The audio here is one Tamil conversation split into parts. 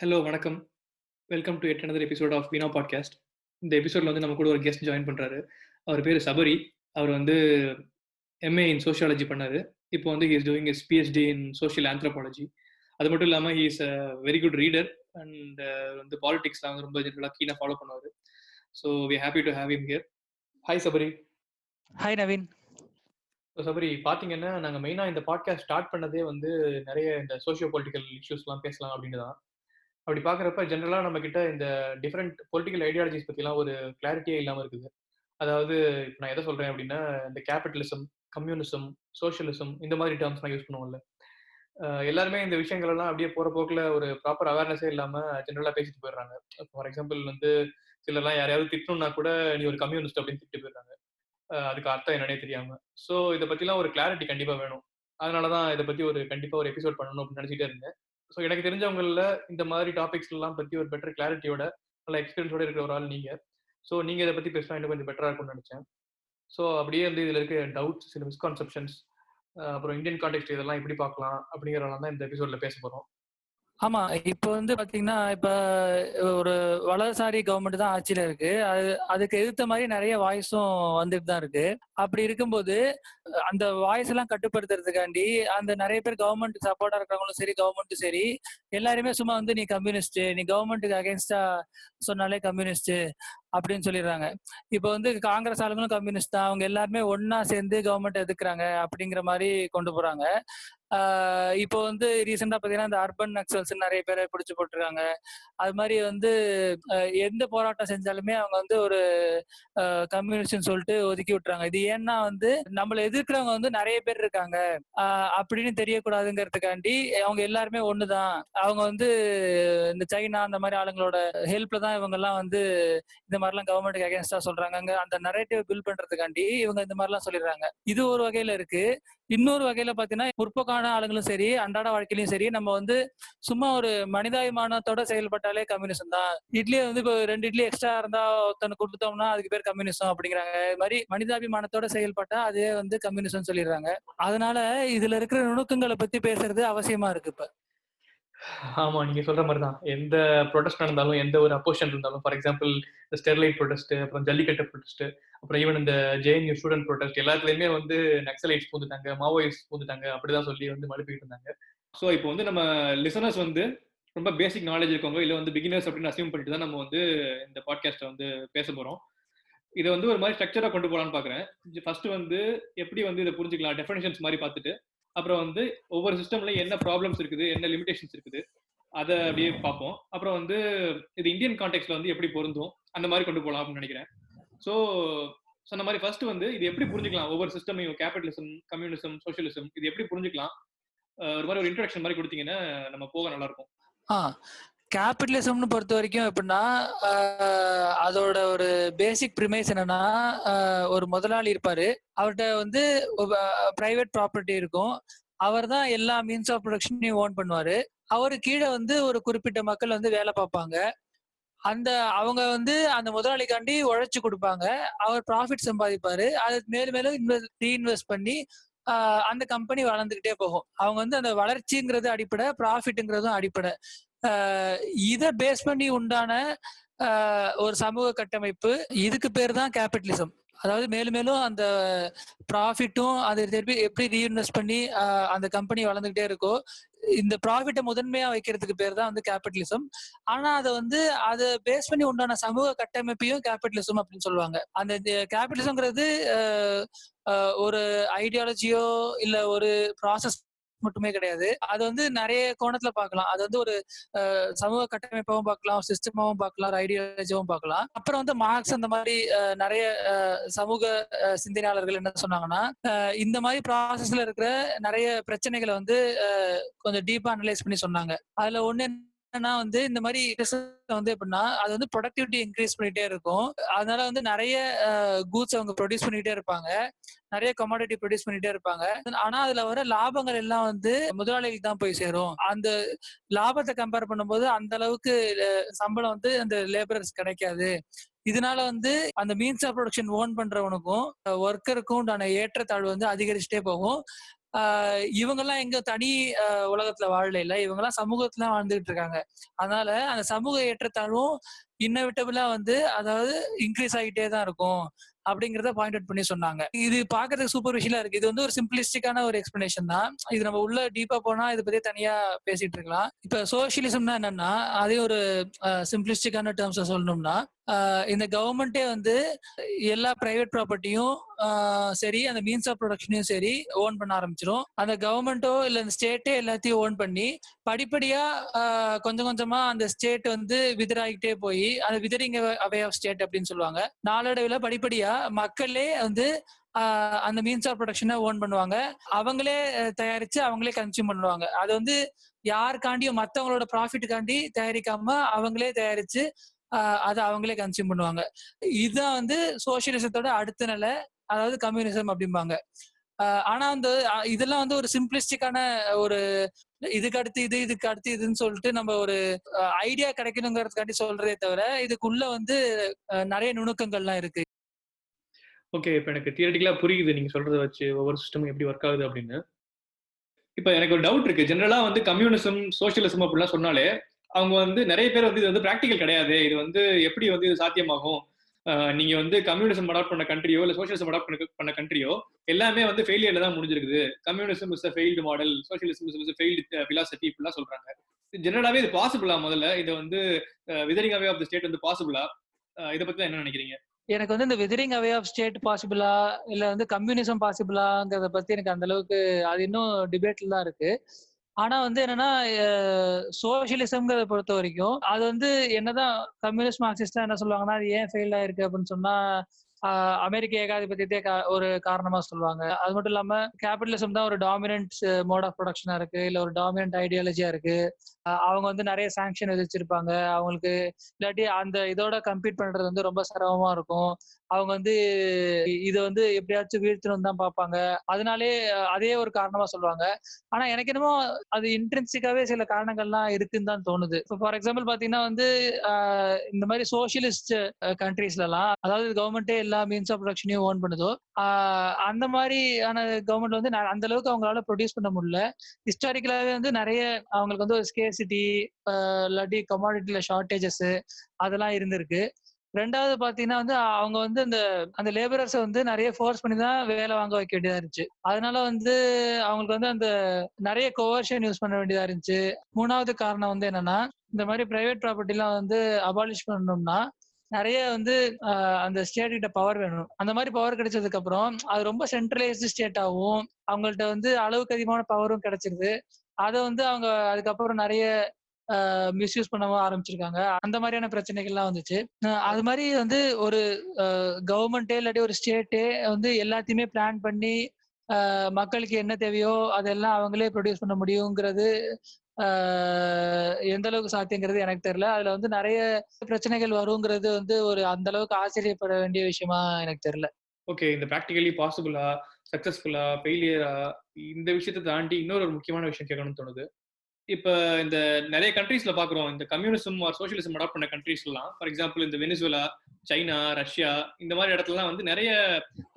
ஹலோ வணக்கம். Welcome to yet another episode of Veena podcast. இந்த எபிசோட்ல வந்து நம்ம கூட ஒரு கெஸ்ட் ஜாயின் பண்றாரு. அவர் பேரு சபரி. அவர் வந்து எம்ஏ இன் சோஷியாலஜி பண்ணாரு. இப்போ வந்து he is doing his PhD in social anthropology. அது மட்டும் இல்லாம he is a very good reader and வந்து பாலிடிக்ஸ்லாம் வந்து ரொம்ப ஜென்ரலா கீனா ஃபாலோ பண்ணுவாரு. So we happy to have him here. Hi Sabari. Hi Naveen. Sabari பாத்தீங்கன்னா நாங்க மெயினா இந்த பாட்காஸ்ட் ஸ்டார்ட் பண்ணதே வந்து நிறைய இந்த சோஷியோ பொலிட்டிக்கல் இஷ்யூஸ்லாம் பேசலாம் அப்படின்னு தான். அப்படி பார்க்குறப்ப ஜென்ரலாக நம்ம கிட்ட இந்த டிஃப்ரெண்ட் பொலிட்டிக்கல் ஐடியாலஜிஸ் பற்றிலாம் ஒரு கிளாரிட்டியே இல்லாமல் இருக்குது. அதாவது இப்போ நான் எதை சொல்கிறேன் அப்படின்னா, இந்த கேபிட்டலிசம், கம்யூனிசம், சோஷியலிசம் இந்த மாதிரி டேர்ம்ஸ்லாம் யூஸ் பண்ணுவோம்ல. எல்லாருமே இந்த விஷயங்கள் எல்லாம் அப்படியே போகிற போக்கில் ஒரு ப்ராப்பர் அவேர்னஸே இல்லாமல் ஜென்ரலாக பேசிட்டு போயிடுறாங்க. ஃபார் எக்ஸாம்பிள் வந்து சிலர்லாம் யாரையாவது திட்டணும்னா கூட நீ ஒரு கம்யூனிஸ்ட் அப்படின்னு திட்டு போயிடுறாங்க. அதுக்கு அர்த்தம் என்னன்னே தெரியாம. ஸோ இதை பற்றிலாம் ஒரு கிளாரிட்டி கண்டிப்பாக வேணும். அதனால தான் இதை பற்றி கண்டிப்பாக ஒரு எபிசோட் பண்ணணும் அப்படின்னு நினச்சிட்டே இருந்தேன். ஸோ எனக்கு தெரிஞ்சவங்களில் இந்த மாதிரி டாபிக்ஸ் எல்லாம் பற்றி ஒரு பெட்டர் கிளாரிட்டியோட நல்ல எக்ஸ்பீரியன்ஸோட இருக்கிற ஒரு ஆள் நீங்கள். ஸோ நீங்கள் இதை பற்றி பேசினா இன்னும் கொஞ்சம் பெட்டராக இருக்கும்னு நினச்சேன். ஸோ அப்படியே வந்து இதில் இருக்க டவுட்ஸ், சில மிஸ்கான்செப்ஷன்ஸ், அப்புறம் இந்தியன் கான்டெக்ட் இதெல்லாம் எப்படி பார்க்கலாம் அப்படிங்கிறனால தான் இந்த எபிசோடில் பேச போகிறோம். ஆமா, இப்ப வந்து பாத்தீங்கன்னா, இப்ப ஒரு வலதுசாரி கவர்மெண்ட் தான் ஆட்சியில இருக்கு. அதுக்கு எதிர்த்த மாதிரி நிறைய வாய்ஸும் வந்துட்டு தான் இருக்கு. அப்படி இருக்கும்போது அந்த வாய்ஸ் எல்லாம் கட்டுப்படுத்துறதுக்காண்டி அந்த நிறைய பேர் கவர்மெண்ட் சப்போர்ட்டா இருக்கிறவங்களும் சரி, கவர்மெண்ட்டும் சரி, எல்லாருமே சும்மா வந்து நீ கம்யூனிஸ்ட், நீ கவர்மெண்ட்டுக்கு அகேன்ஸ்டா சொன்னாலே கம்யூனிஸ்ட் அப்படின்னு சொல்லிடுறாங்க. இப்ப வந்து காங்கிரஸ் ஆளுங்களும் கம்யூனிஸ்ட் தான், அவங்க எல்லாருமே ஒன்னா சேர்ந்து கவர்மெண்ட் எதிர்க்கிறாங்க அப்படிங்கிற மாதிரி கொண்டு போறாங்க. இப்போ வந்து ரீசெண்டா பாத்தீங்கன்னா இந்த அர்பன் நக்சல்ஸ் நிறைய பேரை பிடிச்சு போட்டுருக்காங்க. அது மாதிரி வந்து எந்த போராட்டம் செஞ்சாலுமே அவங்க வந்து ஒரு கம்யூனிஸ்ட்னு சொல்லிட்டு ஒதுக்கி விட்டுறாங்க. இது ஏன்னா வந்து நம்மள எதிர்க்கிறவங்க வந்து நிறைய பேர் இருக்காங்க அப்படின்னு தெரியக்கூடாதுங்கிறதுக்காண்டி அவங்க எல்லாருமே ஒண்ணுதான், அவங்க வந்து இந்த சைனா அந்த மாதிரி ஆளுங்களோட ஹெல்ப்ல தான் இவங்க எல்லாம் வந்து இந்த மாதிரிலாம் கவர்மெண்ட்டுக்கு அகேன்ஸ்டா சொல்றாங்க, அந்த நரேட்டிவ் பில்ட் பண்றதுக்காண்டி இவங்க இந்த மாதிரிலாம் சொல்லிடுறாங்க. இது ஒரு வகையில இருக்கு. இன்னொரு வகையில பாத்தீங்கன்னா முற்போக்கான ஆளுங்களும் சரி, அன்றாட வாழ்க்கையிலும் சரி, நம்ம வந்து சும்மா ஒரு மனிதாபிமானத்தோட செயல்பட்டாலே கம்யூனிசம் தான். இட்லியை வந்து இப்போ 2 இட்லி எக்ஸ்ட்ரா இருந்தா ஒருத்தனுக்கு கொடுத்தோம்னா அதுக்கு பேர் கம்யூனிசம் அப்படிங்கிறாங்க. இது மாதிரி மனிதாபிமானத்தோட செயல்பட்டா அதே வந்து கம்யூனிசம் சொல்லிடுறாங்க. அதனால இதுல இருக்கிற நுணுக்கங்களை பத்தி பேசுறது அவசியமா இருக்கு இப்ப. ஆமா, நீங்க சொல்ற மாதிரி தான். எந்த ப்ரொடெஸ்ட் நடந்தாலும், எந்த ஒரு அப்போசிஷன் இருந்தாலும், ஃபார் எக்ஸாம்பிள் இந்த ஸ்டெர்லைட் ப்ரொடெஸ்ட், அப்புறம் ஜல்லிக்கட்டு ப்ரொடெஸ்ட், அப்புறம் ஈவன் இந்த ஜேஎன்யூ ஸ்டூடெண்ட் ப்ரொடெஸ்ட் எல்லாத்துலயுமே வந்து நக்சலைட்ஸ் பூந்துட்டாங்க, மாவோயிஸ்ட் பூந்துட்டாங்க, அப்படிதான் சொல்லி வந்து மழுப்பிட்டு இருந்தாங்க. ஸோ இப்போ வந்து நம்ம லிசனர்ஸ் வந்து ரொம்ப பேசிக் நாலேஜ் இருக்கவங்க, இல்லை வந்து பிகினர்ஸ் அப்படின்னு அசியூம் பண்ணிட்டு தான் நம்ம வந்து இந்த பாட்காஸ்ட்டை வந்து பேச போறோம். இதை வந்து ஒரு மாதிரி ஸ்ட்ரக்சரா கொண்டு போகலான்னு பாக்குறேன். ஃபர்ஸ்ட் வந்து எப்படி வந்து இதை புரிஞ்சுக்கலாம், டெஃபினிஷன்ஸ் மாதிரி பார்த்துட்டு, அப்புறம் வந்து ஒவ்வொரு சிஸ்டம்ல என்ன ப்ராப்ளம்ஸ் இருக்குது, என்ன லிமிடேஷன்ஸ் இருக்குது, அதை அப்படியே பார்ப்போம். அப்புறம் வந்து இது இந்தியன் கான்டெக்ட்ல வந்து எப்படி பொருந்தும் அந்த மாதிரி கொண்டு போகலாம் அப்படின்னு நினைக்கிறேன். ஸோ சொன்ன மாதிரி ஃபர்ஸ்ட் வந்து இது எப்படி புரிஞ்சுக்கலாம், ஒவ்வொரு சிஸ்டமையும் கேபிட்டலிசம், கம்யூனிசம், சோஷியலிசம் இது எப்படி புரிஞ்சுக்கலாம், ஒரு மாதிரி ஒரு இன்ட்ரோடக்ஷன் மாதிரி கொடுத்தீங்கன்னா நம்ம போக நல்லா இருக்கும். கேபிட்டலிசம்னு பொறுத்த வரைக்கும் எப்படின்னா, அதோட ஒரு பேசிக் ப்ரிமைஸ் என்னன்னா, ஒரு முதலாளி இருப்பாரு, அவர்கிட்ட வந்து பிரைவேட் ப்ராப்பர்ட்டி இருக்கும், அவர் தான் எல்லா மீன்ஸ் ஆஃப் ப்ரொடக்ஷனையும் ஓன் பண்ணுவாரு. அவரு கீழே வந்து ஒரு குறிப்பிட்ட மக்கள் வந்து வேலை பார்ப்பாங்க. அவங்க வந்து அந்த முதலாளிக்காண்டி உழைச்சு கொடுப்பாங்க. அவர் ப்ராஃபிட் சம்பாதிப்பாரு. அது மேலும் மேலும் ரீஇன்வெஸ்ட் பண்ணி அந்த கம்பெனி வளர்ந்துகிட்டே போகும். அவங்க வந்து அந்த வளர்ச்சிங்கிறது அடிப்படை, ப்ராஃபிட்ங்கிறதும் அடிப்படை. இத பேஸ் பண்ணி உண்டான ஒரு சமூக கட்டமைப்பு, இதுக்கு பேர் தான் கேபிட்டலிசம். அதாவது மேலும் மேலும் அந்த ப்ராஃபிட்டும் அது திருப்பி எப்படி ரீஇன்வெஸ்ட் பண்ணி அந்த கம்பெனி வளர்ந்துகிட்டே இருக்கோ, இந்த ப்ராஃபிட்டை முதன்மையா வைக்கிறதுக்கு பேர் தான் வந்து கேபிட்டலிசம். ஆனா அதை பேஸ் பண்ணி உண்டான சமூக கட்டமைப்பையும் கேபிட்டலிசம் அப்படின்னு சொல்லுவாங்க. அந்த கேபிட்டலிசம்ங்கிறது ஒரு ஐடியாலஜியோ இல்ல ஒரு ப்ராசஸ் மட்டுமே கிடையாது. அது வந்து நிறைய கோணத்துல பார்க்கலாம். அது வந்து ஒரு சமூக கட்டமைப்பாவும் பார்க்கலாம், சிஸ்டமாவும் பார்க்கலாம், ஒரு ஐடியாலஜியாவும் பார்க்கலாம். அப்புறம் வந்து மார்க்ஸ் அந்த மாதிரி நிறைய சமூக சிந்தனையாளர்கள் என்ன சொன்னாங்கன்னா, இந்த மாதிரி ப்ராசஸ்ல இருக்கிற நிறைய பிரச்சனைகளை வந்து கொஞ்சம் டீப்பா அனலைஸ் பண்ணி சொன்னாங்க. அதுல ஒண்ணு என்னன்னா வந்து இந்த மாதிரி வந்து எப்படின்னா, அது வந்து ப்ரொடக்டிவிட்டி இன்க்ரீஸ் பண்ணிட்டே இருக்கும். அதனால வந்து நிறைய கூட்ஸ் அவங்க ப்ரொடியூஸ் பண்ணிட்டே இருப்பாங்க, நிறைய கமாடிட்டி ப்ரொடியூஸ் பண்ணிட்டே இருப்பாங்க. ஆனா அதுல வர லாபங்கள் எல்லாம் வந்து முதலாளிகளுக்கு தான் போய் சேரும். அந்த லாபத்தை கம்பேர் பண்ணும்போது அந்த அளவுக்கு சம்பளம் வந்து அந்த லேபரர்ஸ் கிடைக்காது. இதனால வந்து அந்த மீன்ஸ் ஆஃப் ப்ரொடக்ஷன் ஓன் பண்றவனுக்கும் ஒர்க்கருக்கும் உண்டான ஏற்றத்தாழ்வு வந்து அதிகரிச்சுட்டே போகும். இவங்கெல்லாம் எங்க தனி உலகத்துல வாழல இல்ல, இவங்கெல்லாம் சமூகத்துல வாழ்ந்துகிட்டு இருக்காங்க. அதனால அந்த சமூக ஏற்றத்தாழ்வும் இன்னவிட்டபிளா வந்து அதாவது இன்க்ரீஸ் ஆகிட்டே தான் இருக்கும் அப்படிங்கறத பாயிண்ட் அவுட் பண்ணி சொன்னாங்க. இது பாக்குறதுக்கு சூப்பர்ஃபிஷியலா இருக்கு. இது வந்து ஒரு சிம்பிளிஸ்டிக்கான ஒரு எக்ஸ்பிளனேஷன் தான். இது நம்ம உள்ள டீப்பா போனா இதை பத்தி தனியா பேசிட்டு இருக்கலாம். இப்ப சோசியலிசம்னா என்னன்னா, அதே ஒரு சிம்பிளிஸ்டிக்கான டேர்ம்ஸ் சொல்லணும்னா, இந்த கவர்மெண்டே வந்து எல்லா பிரைவேட் ப்ராப்பர்ட்டியும் சரி, அந்த மீன்ஸ் ஆஃப் ப்ரொடக்ஷனையும் சரி ஓன் பண்ண ஆரம்பிச்சிடும். அந்த கவர்மெண்ட்டோ இல்ல இந்த ஸ்டேட்டே எல்லாத்தையும் ஓன் பண்ணி படிப்படியா கொஞ்சம் கொஞ்சமா அந்த ஸ்டேட் வந்து விதராகிட்டே போய் அந்த விதரிங் அவே ஆஃப் ஸ்டேட் அப்படின்னு சொல்லுவாங்க. நாளடைவில் படிப்படியா மக்களே வந்து அந்த மீன்ஸ் ஆஃப் ப்ரொடக்ஷனை ஓன் பண்ணுவாங்க. அவங்களே தயாரிச்சு அவங்களே கன்சியூம் பண்ணுவாங்க. அது வந்து யாருக்காண்டியும் மற்றவங்களோட ப்ராஃபிட்டுக்காண்டி தயாரிக்காம அவங்களே தயாரிச்சு அதை அவங்களே கன்சியூம் பண்ணுவாங்க. இதுதான் வந்து சோசியலிசத்தோட அடுத்த நிலை, அதாவது கம்யூனிசம் அப்படிம்பாங்க. ஆனா வந்து இதெல்லாம் வந்து ஒரு சிம்பிளிஸ்டிக்கான ஒரு இதுக்கு அடுத்து இது இதுக்கு அடுத்து இதுன்னு சொல்லிட்டு நம்ம ஒரு ஐடியா கிடைக்கணுங்கிறதுக்காண்டி சொல்றதே தவிர இதுக்குள்ள வந்து நிறைய நுணுக்கங்கள்லாம் இருக்கு. ஓகே, இப்ப எனக்கு தியரிட்டிக்கலா புரியுது நீங்க சொல்றத வச்சு ஒவ்வொரு சிஸ்டமும் எப்படி ஒர்க் ஆகுது அப்படின்னு. இப்ப எனக்கு ஒரு டவுட் இருக்கு. ஜெனரலா வந்து கம்யூனிசம், சோசியலிசம் அப்படிலாம் சொன்னாலே அவங்க வந்து நிறைய பேர் வந்து இது வந்து பிராக்டிகல் கிடையாது, இது வந்து எப்படி வந்து இது சாத்தியமாகும், நீங்க வந்து கம்யூனிசம் அடாப்ட் பண்ண கண்ட்ரியோ இல்ல சோசியலிசம் அடாப்ட் பண்ண கண்ட்ரியோ எல்லாமே வந்து ஃபெயிலியர்ல தான் முடிஞ்சிருக்குது. Communism is a failed model, socialism is a failed philosophy இப்படிலாம் சொல்றாங்க. ஜெனரலாவே இது பாசிபிளா? முதல்ல இதை வந்து withering away of the state வந்து பாசிபிளா? இதை பத்தி என்ன நினைக்கிறீங்க? எனக்கு வந்து இந்த விதரிங் அவே ஆஃப் ஸ்டேட் பாசிபிளா இல்ல வந்து கம்யூனிசம் பாசிபிளாங்கிறத பத்தி எனக்கு அந்த அளவுக்கு அது இன்னும் டிபேட்ல தான் இருக்கு. ஆனா வந்து என்னன்னா, சோசியலிசம்ங்கிறத பொறுத்த வரைக்கும் அது வந்து என்னதான் கம்யூனிஸ்ட் மார்க்சிஸ்டா என்ன சொல்லுவாங்கன்னா, அது ஏன் ஃபெயில் ஆயிருக்கு அப்படின்னு சொன்னா அமெரிக்க ஏகாதிபத்தியத்தை ஒரு காரணமா சொல்லுவாங்க. அது மட்டும் இல்லாம கேபிட்டலிசம் தான் ஒரு டாமினன்ட் மோட் ஆஃப் ப்ரொடக்ஷனா இருக்கு, இல்ல ஒரு டாமினன்ட் ஐடியாலஜியா இருக்கு. அவங்க வந்து நிறைய சாங்ஷன் விதிச்சிருப்பாங்க. அவங்களுக்கு இல்லாட்டி அந்த இதோட கம்பீட் பண்றது வந்து ரொம்ப சிரமமா இருக்கும். அவங்க வந்து இதை வந்து எப்படியாச்சும் வீழ்த்தணும் தான் பார்ப்பாங்க. அதனாலே அதே ஒரு காரணமா சொல்லுவாங்க. ஆனா எனக்கு என்னமோ அது இன்ட்ரென்சிக்காவே சில காரணங்கள்லாம் இருக்குன்னு தான் தோணுது. இப்போ ஃபார் எக்ஸாம்பிள் பாத்தீங்கன்னா வந்து இந்த மாதிரி சோசியலிஸ்ட் கண்ட்ரீஸ்ல எல்லாம், அதாவது கவர்மெண்டே எல்லா மீன்ஸ் ஆஃப் ப்ரொடக்ஷனையும் ஓன் பண்ணுதோ, அந்த மாதிரியான கவர்மெண்ட் வந்து அந்த அளவுக்கு அவங்களால ப்ரொடியூஸ் பண்ண முடியல. ஹிஸ்டாரிக்கலாவே வந்து நிறைய அவங்களுக்கு வந்து ஒரு ஸ்கேர்சிட்டி இல்லாட்டி கமாடிட்டில ஷார்டேஜஸ் அதெல்லாம் இருந்திருக்கு. ரெண்டாவது பாத்தீங்கன்னா வந்து அவங்க வந்து அந்த லேபரர்ஸை வந்து நிறைய ஃபோர்ஸ் பண்ணி தான் வேலை வாங்க வைக்க வேண்டியதா இருந்துச்சு. அதனால வந்து அவங்களுக்கு வந்து அந்த நிறைய கோவர்ஷன் யூஸ் பண்ண வேண்டியதா இருந்துச்சு. மூணாவது காரணம் வந்து என்னன்னா, இந்த மாதிரி பிரைவேட் ப்ராப்பர்ட்டி எல்லாம் வந்து அபாலிஷ் பண்ணணும்னா நிறைய வந்து அந்த ஸ்டேட் கிட்ட பவர் வேணும். அந்த மாதிரி பவர் கிடைச்சதுக்கு அப்புறம் அது ரொம்ப சென்ட்ரலைஸ்டு ஸ்டேட்டாகவும் அவங்கள்ட்ட வந்து அளவுக்கு அதிகமான பவரும் கிடைச்சிருது. அதை வந்து அவங்க அதுக்கப்புறம் நிறைய மிஸ்யூஸ் பண்ணவும் ஆரம்பிச்சிருக்காங்க. அந்த மாதிரியான பிரச்சனைகள்லாம் வந்துச்சு. அது மாதிரி வந்து ஒரு கவர்மெண்ட்டே இல்லாட்டி ஒரு ஸ்டேட்டே வந்து எல்லாத்தையுமே பிளான் பண்ணி மக்களுக்கு என்ன தேவையோ அதெல்லாம் அவங்களே ப்ரொடியூஸ் பண்ண முடியுங்கிறது எந்த அளவுக்கு சாத்தியங்கிறது எனக்கு தெரியல. அதுல வந்து நிறைய பிரச்சனைகள் வருங்கிறது வந்து ஒரு அந்த அளவுக்கு ஆச்சரியப்பட வேண்டிய விஷயமா எனக்கு தெரியல. ஓகே, இந்த பிராக்டிகலி பாசிபிளா, சக்சஸ்ஃபுல்லா, ஃபெயிலியரா, இந்த விஷயத்தை தாண்டி இன்னொரு ஒரு முக்கியமான விஷயம் கேட்கணும்னு தோணுது. இப்ப இந்த நிறைய கண்ட்ரீஸ்ல பாக்குறோம், இந்த கம்யூனிசம் ஆர் சோசியலிசம் அடாப்ட் பண்ண கண்ட்ரீஸ் எல்லாம், ஃபார் எக்ஸாம்பிள் இந்த வெனிசுலா, சைனா, ரஷ்யா, இந்த மாதிரி இடத்துலலாம் வந்து நிறைய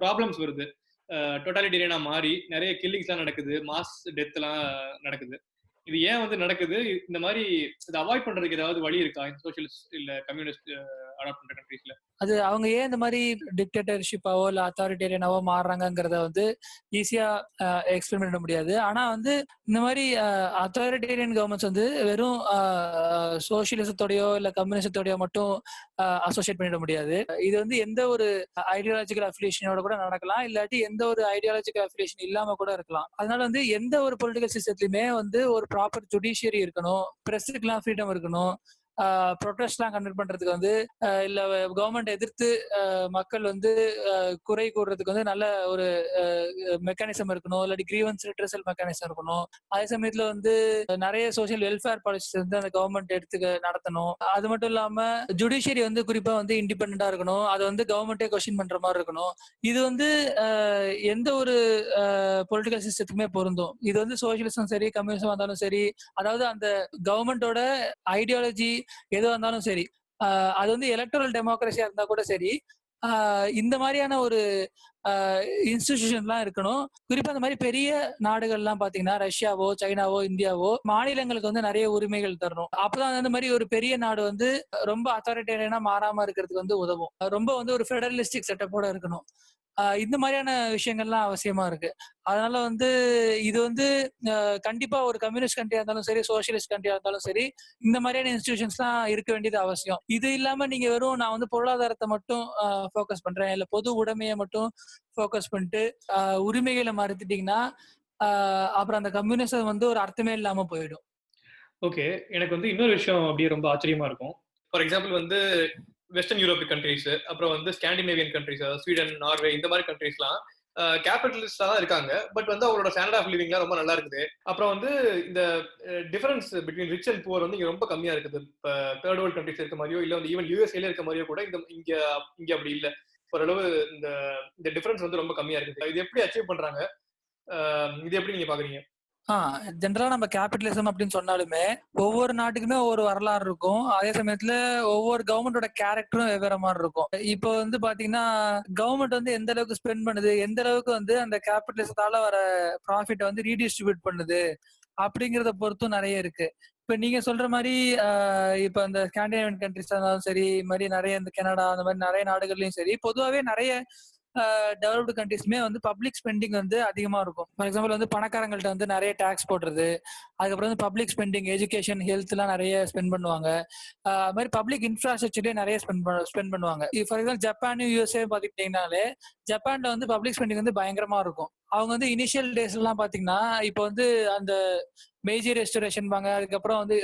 ப்ராப்ளம்ஸ் வருது. டோட்டாலிட்டேரியனா மாறி நிறைய கில்லிங்ஸ் எல்லாம் நடக்குது, மாஸ் டெத் எல்லாம் நடக்குது. இது ஏன் வந்து நடக்குது? இந்த மாதிரி இதை அவாய்ட் பண்றதுக்கு ஏதாவது வழி இருக்கா இந்த சோசியலிஸ்ட் இல்ல கம்யூனிஸ்ட் அடாப்ட் பண்ற கண்ட்ரீஸ்ல? அது அவங்க ஏன் இந்த மாதிரி டிக்டேட்டர்ஷிப்பாவோ இல்ல அத்தாரிட்டேரியனாவோ மாறுறாங்கிறத வந்து ஈஸியா எக்ஸ்பிளைன் பண்ண முடியாது. ஆனா வந்து இந்த மாதிரி அத்தாரிட்டேரியன் கவர்மெண்ட்ஸ் வந்து வெறும் சோசியலிசத்தோடயோ இல்ல கம்யூனிசத்தோடயோ மட்டும் அசோசியேட் பண்ணிட முடியாது. இது வந்து எந்த ஒரு ஐடியாலஜிக்கல் அஃபிலியேஷனோட கூட நடக்கலாம், இல்லாட்டி எந்த ஒரு ஐடியாலஜிக்கல் அஃபிலியேஷன் இல்லாம கூட இருக்கலாம். அதனால வந்து எந்த ஒரு பொலிட்டிக்கல் சிஸ்டத்துலயுமே வந்து ஒரு ப்ராப்பர் ஜுடிஷியரி இருக்கணும், பிரஸுக்கெல்லாம் ஃப்ரீடம் இருக்கணும், ப்ரொட்டஸ்ட்லாம் கண்டக்ட் பண்றதுக்கு வந்து இல்ல கவர்மெண்ட் எதிர்த்து மக்கள் வந்து குறை கூறுறதுக்கு வந்து நல்ல ஒரு மெக்கானிசம் இருக்கணும், இல்லாட்டி கிரீவன்ஸ் ரிட்ரஸல் மெக்கானிசம் இருக்கணும். அதே சமயத்துல வந்து நிறைய சோசியல் வெல்ஃபேர் பாலிசிஸ் வந்து அந்த கவர்மெண்ட் எடுத்து நடத்தணும். அது மட்டும் இல்லாம ஜுடிஷியரி வந்து குறிப்பா வந்து இண்டிபெண்டா இருக்கணும், அது வந்து கவர்மெண்டே கொஸ்டின் பண்ற மாதிரி இருக்கணும். இது வந்து எந்த ஒரு பொலிட்டிக்கல் சிஸ்டத்துக்குமே பொருந்தும். இது வந்து சோசியலிசம் சரி, கம்யூனிசம் வந்தாலும் சரி, அதாவது அந்த கவர்மெண்டோட ஐடியாலஜி எதுவாக இருந்தாலும் சரி, அது வந்து எலக்ட்ரல் டெமோக்ரஸியா இருந்தா கூட சரி, இந்த மாதிரியான ஒரு இன்ஸ்டிடியூஷன்லாம் இருக்கணும். குறிப்பா அந்த மாதிரி பெரிய நாடுகள்லாம் பாத்தீங்கன்னா ரஷ்யாவோ, சைனாவோ, இந்தியாவோ மாநிலங்களுக்கு வந்து நிறைய உரிமைகள் தரணும். அப்பதான் அந்த மாதிரி ஒரு பெரிய நாடு வந்து ரொம்ப அத்தாரிட்டேரியனா மாறாம இருக்கிறதுக்கு வந்து உதவும். ரொம்ப வந்து ஒரு ஃபெடரலிஸ்டிக் செட்டப்போட இருக்கணும். இந்த மாதிரியான விஷயங்கள்லாம் அவசியமா இருக்கு. அதனால வந்து இது வந்து கண்டிப்பா ஒரு கம்யூனிஸ்ட் கண்ட்ரியா இருந்தாலும் சரி, சோசியலிஸ்ட் கண்ட்ரியா இருந்தாலும் சரி, இந்த மாதிரியான இன்ஸ்டிடியூஷன்ஸ்லாம் இருக்க வேண்டியது அவசியம். இது இல்லாம நீங்க வெறும் நான் வந்து பொருளாதாரத்த மட்டும் ஃபோக்கஸ் பண்றேன், இல்ல பொது உடைமைய மட்டும் ஃபோக்கஸ் பண்ணிட்டு உரிமைகள மறுத்துட்டீங்கன்னா, அப்புறம் அந்த கம்யூனிசம் வந்து ஒரு அர்த்தமே இல்லாம போயிடும். ஓகே. எனக்கு வந்து இன்னொரு விஷயம் அப்படியே ரொம்ப ஆச்சரியமா இருக்கும். ஃபார் எக்ஸாம்பிள் வந்து வெஸ்டர்ன் யூரோப்பியன் கண்ட்ரீஸ், அப்புறம் வந்து ஸ்காண்டினேவியன் கண்ட்ரீஸ், அதாவது ஸ்வீடன், நார்வே இந்த மாதிரி கண்ட்ரீஸ்லாம் கேபிட்டலிஸ்டா தான் இருக்காங்க. பட் வந்து அவங்களோட ஸ்டாண்டர்ட் ஆஃப் லிவிங்லாம் ரொம்ப நல்லா இருக்குது. அப்புறம் வந்து இந்த difference between rich and poor வந்து இங்க ரொம்ப கம்மியா இருக்குது. இப்ப தேர்ட் வேர்ல்ட் கண்ட்ரீஸ் இருக்க மாதிரியோ, இல்ல வந்து ஈவன் யுஎஸ்ஏல இருக்க மாதிரியோ கூட இங்க இங்க அப்படி இல்ல. ஓரளவு இந்த இந்த டிஃபரன்ஸ் வந்து ரொம்ப கம்மியா இருக்குது. இது எப்படி அச்சீவ் பண்றாங்க? இது எப்படி நீங்க பாக்குறீங்க? ஆ ஜென்ரலா நம்ம கேபிட்டலிசம் அப்படின்னு சொன்னாலுமே, ஒவ்வொரு நாட்டுக்குமே ஒவ்வொரு வரலாறு இருக்கும். அதே சமயத்துல ஒவ்வொரு கவர்மெண்டோட கேரக்டரும் வெவ்வேற மாரி இருக்கும். இப்போ வந்து பாத்தீங்கன்னா, கவர்மெண்ட் வந்து எந்த அளவுக்கு ஸ்பெண்ட் பண்ணுது, எந்த அளவுக்கு வந்து அந்த கேபிட்டலிசத்தால வர ப்ராஃபிட்ட வந்து ரீடிஸ்ட்ரிபியூட் பண்ணுது, அப்படிங்கிறத பொறுத்தும் நெறைய இருக்கு. இப்ப நீங்க சொல்ற மாரி இப்ப இந்த ஸ்காண்டினேவியன் கண்ட்ரீஸா இருந்தாலும் சரி, இது மாரி நெறைய இந்த கனடா அந்த மாரி நெறைய நாடுகள்லயும் சரி, பொதுவாவே நெறைய டெவலப்டு கண்ட்ரீஸ்மே வந்து பப்ளிக் ஸ்பெண்டிங் வந்து அதிகமா இருக்கும். ஃபார் எக்ஸாம்பிள் வந்து பணக்காரங்கள்ட்ட வந்து நெறைய டாக்ஸ் போடுறது, அதுக்கப்புறம் வந்து பப்ளிக் ஸ்பெண்டிங், எஜுகேஷன், ஹெல்த்லாம் நெறைய ஸ்பெண்ட் பண்ணுவாங்க. அது மாரி பப்ளிக் இன்ஃப்ராஸ்ட்ரக்சர்லயே நெறைய ஸ்பெண்ட் பண்ணுவாங்க. ஃபார் எக்ஸாம்பிள் ஜப்பான், யுஎஸ்ஏ பார்த்துக்கிட்டீங்கனாலே, ஜப்பான்ல வந்து பப்ளிக் ஸ்பெண்டிங் வந்து பயங்கரமா இருக்கும். அவங்க வந்து இனிஷியல் டேஸ்லலாம் பார்த்தீங்கன்னா, இப்போ வந்து அந்த மெய்ஜி ரெஸ்டோரேஷன்பாங்க. அதுக்கப்புறம் வந்து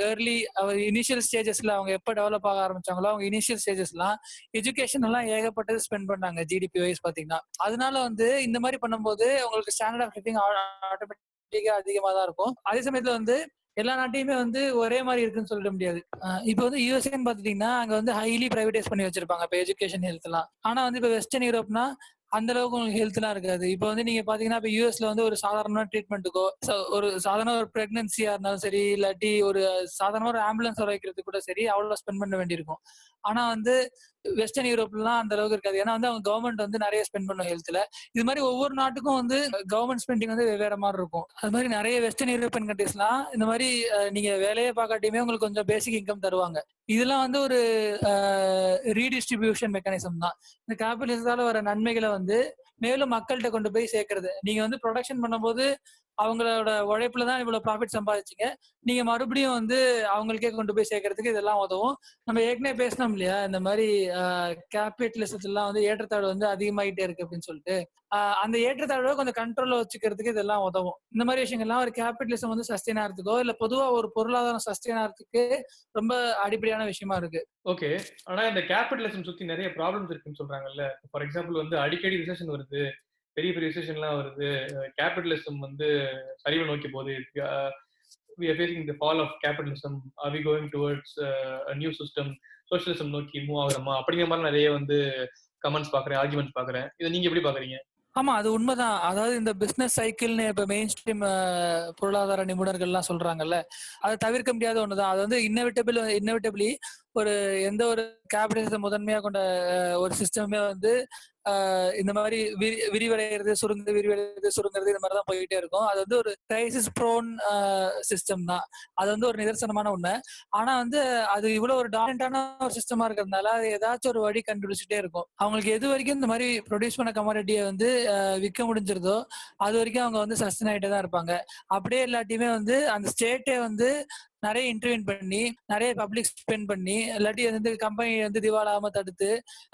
இனிஷியல் ஸ்டேஜஸ்ல அவங்க எப்ப டெவலப் ஆக ஆரம்பிச்சாங்களோ, அவங்க இனிஷியல் ஸ்டேஜஸ்லாம் எஜுகேஷன் எல்லாம் ஏகப்பட்டது ஸ்பெண்ட் பண்ணாங்க. ஜிடிபி வைஸ் பார்த்தீங்கன்னா. அதனால வந்து இந்த மாரி பண்ணும்போது உங்களுக்கு ஸ்டாண்டர்ட் ஆஃப் லிவிங் ஆட்டோமேட்டிக்கா அதிகமா தான் இருக்கும். அதே சமயத்துல வந்து எல்லா நாட்டையுமே வந்து ஒரே மாரி இருக்குன்னு சொல்லிட முடியாது. இப்ப வந்து யுஎஸ்ஏன்னு பார்த்துட்டீங்கன்னா, அங்க வந்து ஹைலி பிரைவேடைஸ் பண்ணி வச்சிருப்பாங்க. இப்ப எஜுகேஷன், ஹெல்த்லாம். ஆனா வந்து இப்ப வெஸ்டர்ன் யூரோப்னா அந்த அளவுக்கு உங்களுக்கு ஹெல்த்லாம் இருக்காது. இப்ப வந்து நீங்க பாத்தீங்கன்னா, இப்ப யுஎஸ்ல வந்து ஒரு சாதாரண ட்ரீட்மெண்ட்டுக்கோ, ஒரு சாதாரண ஒரு பிரெக்னன்சியா இருந்தாலும் சரி, இல்லாட்டி ஒரு சாதாரணமா ஒரு ஆம்புலன்ஸ் வர வைக்கிறதுக்கு கூட சரி, அவ்வளோ ஸ்பெண்ட் பண்ண வேண்டியிருக்கும். ஆனா வந்து வெஸ்டர்ன் யூரோப்லாம் அந்த அளவுக்கு இருக்காது. ஏன்னா வந்து அவங்க கவர்மெண்ட் வந்து நெறைய ஸ்பெண்ட் பண்ணும் ஹெல்த்ல. இது மாரி ஒவ்வொரு நாட்டுக்கும் வந்து கவர்மெண்ட் ஸ்பெண்டிங் வந்து வெவ்வேற மாரி இருக்கும். அது மாரி நெறைய வெஸ்டர்ன் யூரோப்பியன் கண்ட்ரீஸ்லாம் இந்த மாரி நீங்க வேலையே பார்க்காட்டியுமே உங்களுக்கு கொஞ்சம் பேசிக் இன்கம் தருவாங்க. இதெல்லாம் வந்து ஒரு அ ரீடிஸ்ட்ரிபியூஷன் மெக்கானிசம் தான். இந்த கேபிட்டலிசத்தால வர நன்மைகள வந்து மேலும் மக்கள்ட்ட கொண்டு போய் சேர்க்கிறது. நீங்க வந்து புரொடக்ஷன் பண்ணும்போது அவங்களோட உழைப்புல தான் இவ்வளவு ப்ராஃபிட் சம்பாதிச்சீங்க. நீங்க மறுபடியும் வந்து அவங்களுக்கே கொண்டு போய் சேர்க்கறதுக்கு இதெல்லாம் உதவும். நம்ம ஏற்கனவே பேசினோம் இல்லையா? இந்த மாரி அ கேபிட்டலிசத்துலலாம் வந்து ஏற்றத்தாழ்வு வந்து அதிகமாயிட்டே இருக்கு அப்படின்னு சொல்லிட்டு. அந்த ஏற்றத்தாழ்வ கொஞ்சம் கண்ட்ரோல்ல வச்சுக்கிறதுக்கு இதெல்லாம் உதவும். இந்த மாரி விஷயங்கள்லாம் ஒரு கேபிட்டலிசம் வந்து சஸ்டெயின் ஆறதுக்கோ, இல்ல பொதுவா ஒரு பொருளாதாரம் சஸ்டெயின் ஆறதுக்கு ரொம்ப அடிப்படையான விஷயமா இருக்கு. ஓகே. ஆனா இந்த கேபிட்டலிசம் சுத்தி நெறைய ப்ராப்ளம்ஸ் இருக்குன்னு சொல்றாங்கல்ல. ஃபார் எக்ஸாம்பிள் வந்து அடிக்கடி ரிசெஷன் வருது. பெரிய பெரிய ரிசெஷன்லாம் வருது. கேபிட்டலிசம் வந்து சரிவை நோக்கி போகுது. Uh we are facing the fall of capitalism. Are we going towards a new system? Socialism நோக்கி மூவ் ஆகுறோமா? அப்படிங்கிற மாரி நெறைய வந்து கமெண்ட்ஸ் பார்க்குறேன், ஆர்குமெண்ட்ஸ் பார்க்குறேன். இத நீங்க எப்படி பார்க்குறீங்க? ஆமா. அது உண்மதான். அதாவது இந்த பிசினஸ் சைக்கிள்ன்னு இப்ப மெயின் ஸ்ட்ரீம் பொருளாதார நிபுணர்கள்லாம் சொல்றாங்கல்ல. அது தவிர்க்க முடியாத ஒண்ணுதான். அது வந்து இன்னவிட்டபிளி ஒரு எந்த ஒரு கேபிட்டலிசம் முதன்மையா கொண்ட ஒரு சிஸ்டமுமே வந்து இந்த மாரி விரிவடைறது, சுருங்குது, விரிவடைறது, சுருங்குறது இந்த மாரி தான் போயிட்டே இருக்கும். அது வந்து ஒரு கிரைசிஸ் ப்ரோன் சிஸ்டம் தான். அது வந்து ஒரு நிதர்சனமான உண்மை. ஆனா வந்து அது இவ்வளவு ஒரு டாமினன்ட்டான ஒரு சிஸ்டமா இருக்கிறதுனால, அது ஏதாச்சும் ஒரு வழி கண்டுபிடிச்சுட்டே இருக்கும். அவங்களுக்கு எது வரைக்கும் இந்த மாரி ப்ரொடியூஸ் பண்ண கமாடிட்டிய வந்து விக்க முடிஞ்சிருதோ, அது வரைக்கும் அவங்க வந்து சஸ்டெயின் ஆயிட்டே தான் இருப்பாங்க. அப்படியே இல்லாட்டியுமே வந்து அந்த ஸ்டேட்டே வந்து நெறைய இன்டர்வீன் பண்ணி, நெறைய பப்ளிக் ஸ்பெண்ட் பண்ணி, இல்லாட்டி வந்து கம்பெனி வந்து திவாலாகாம தடுத்து,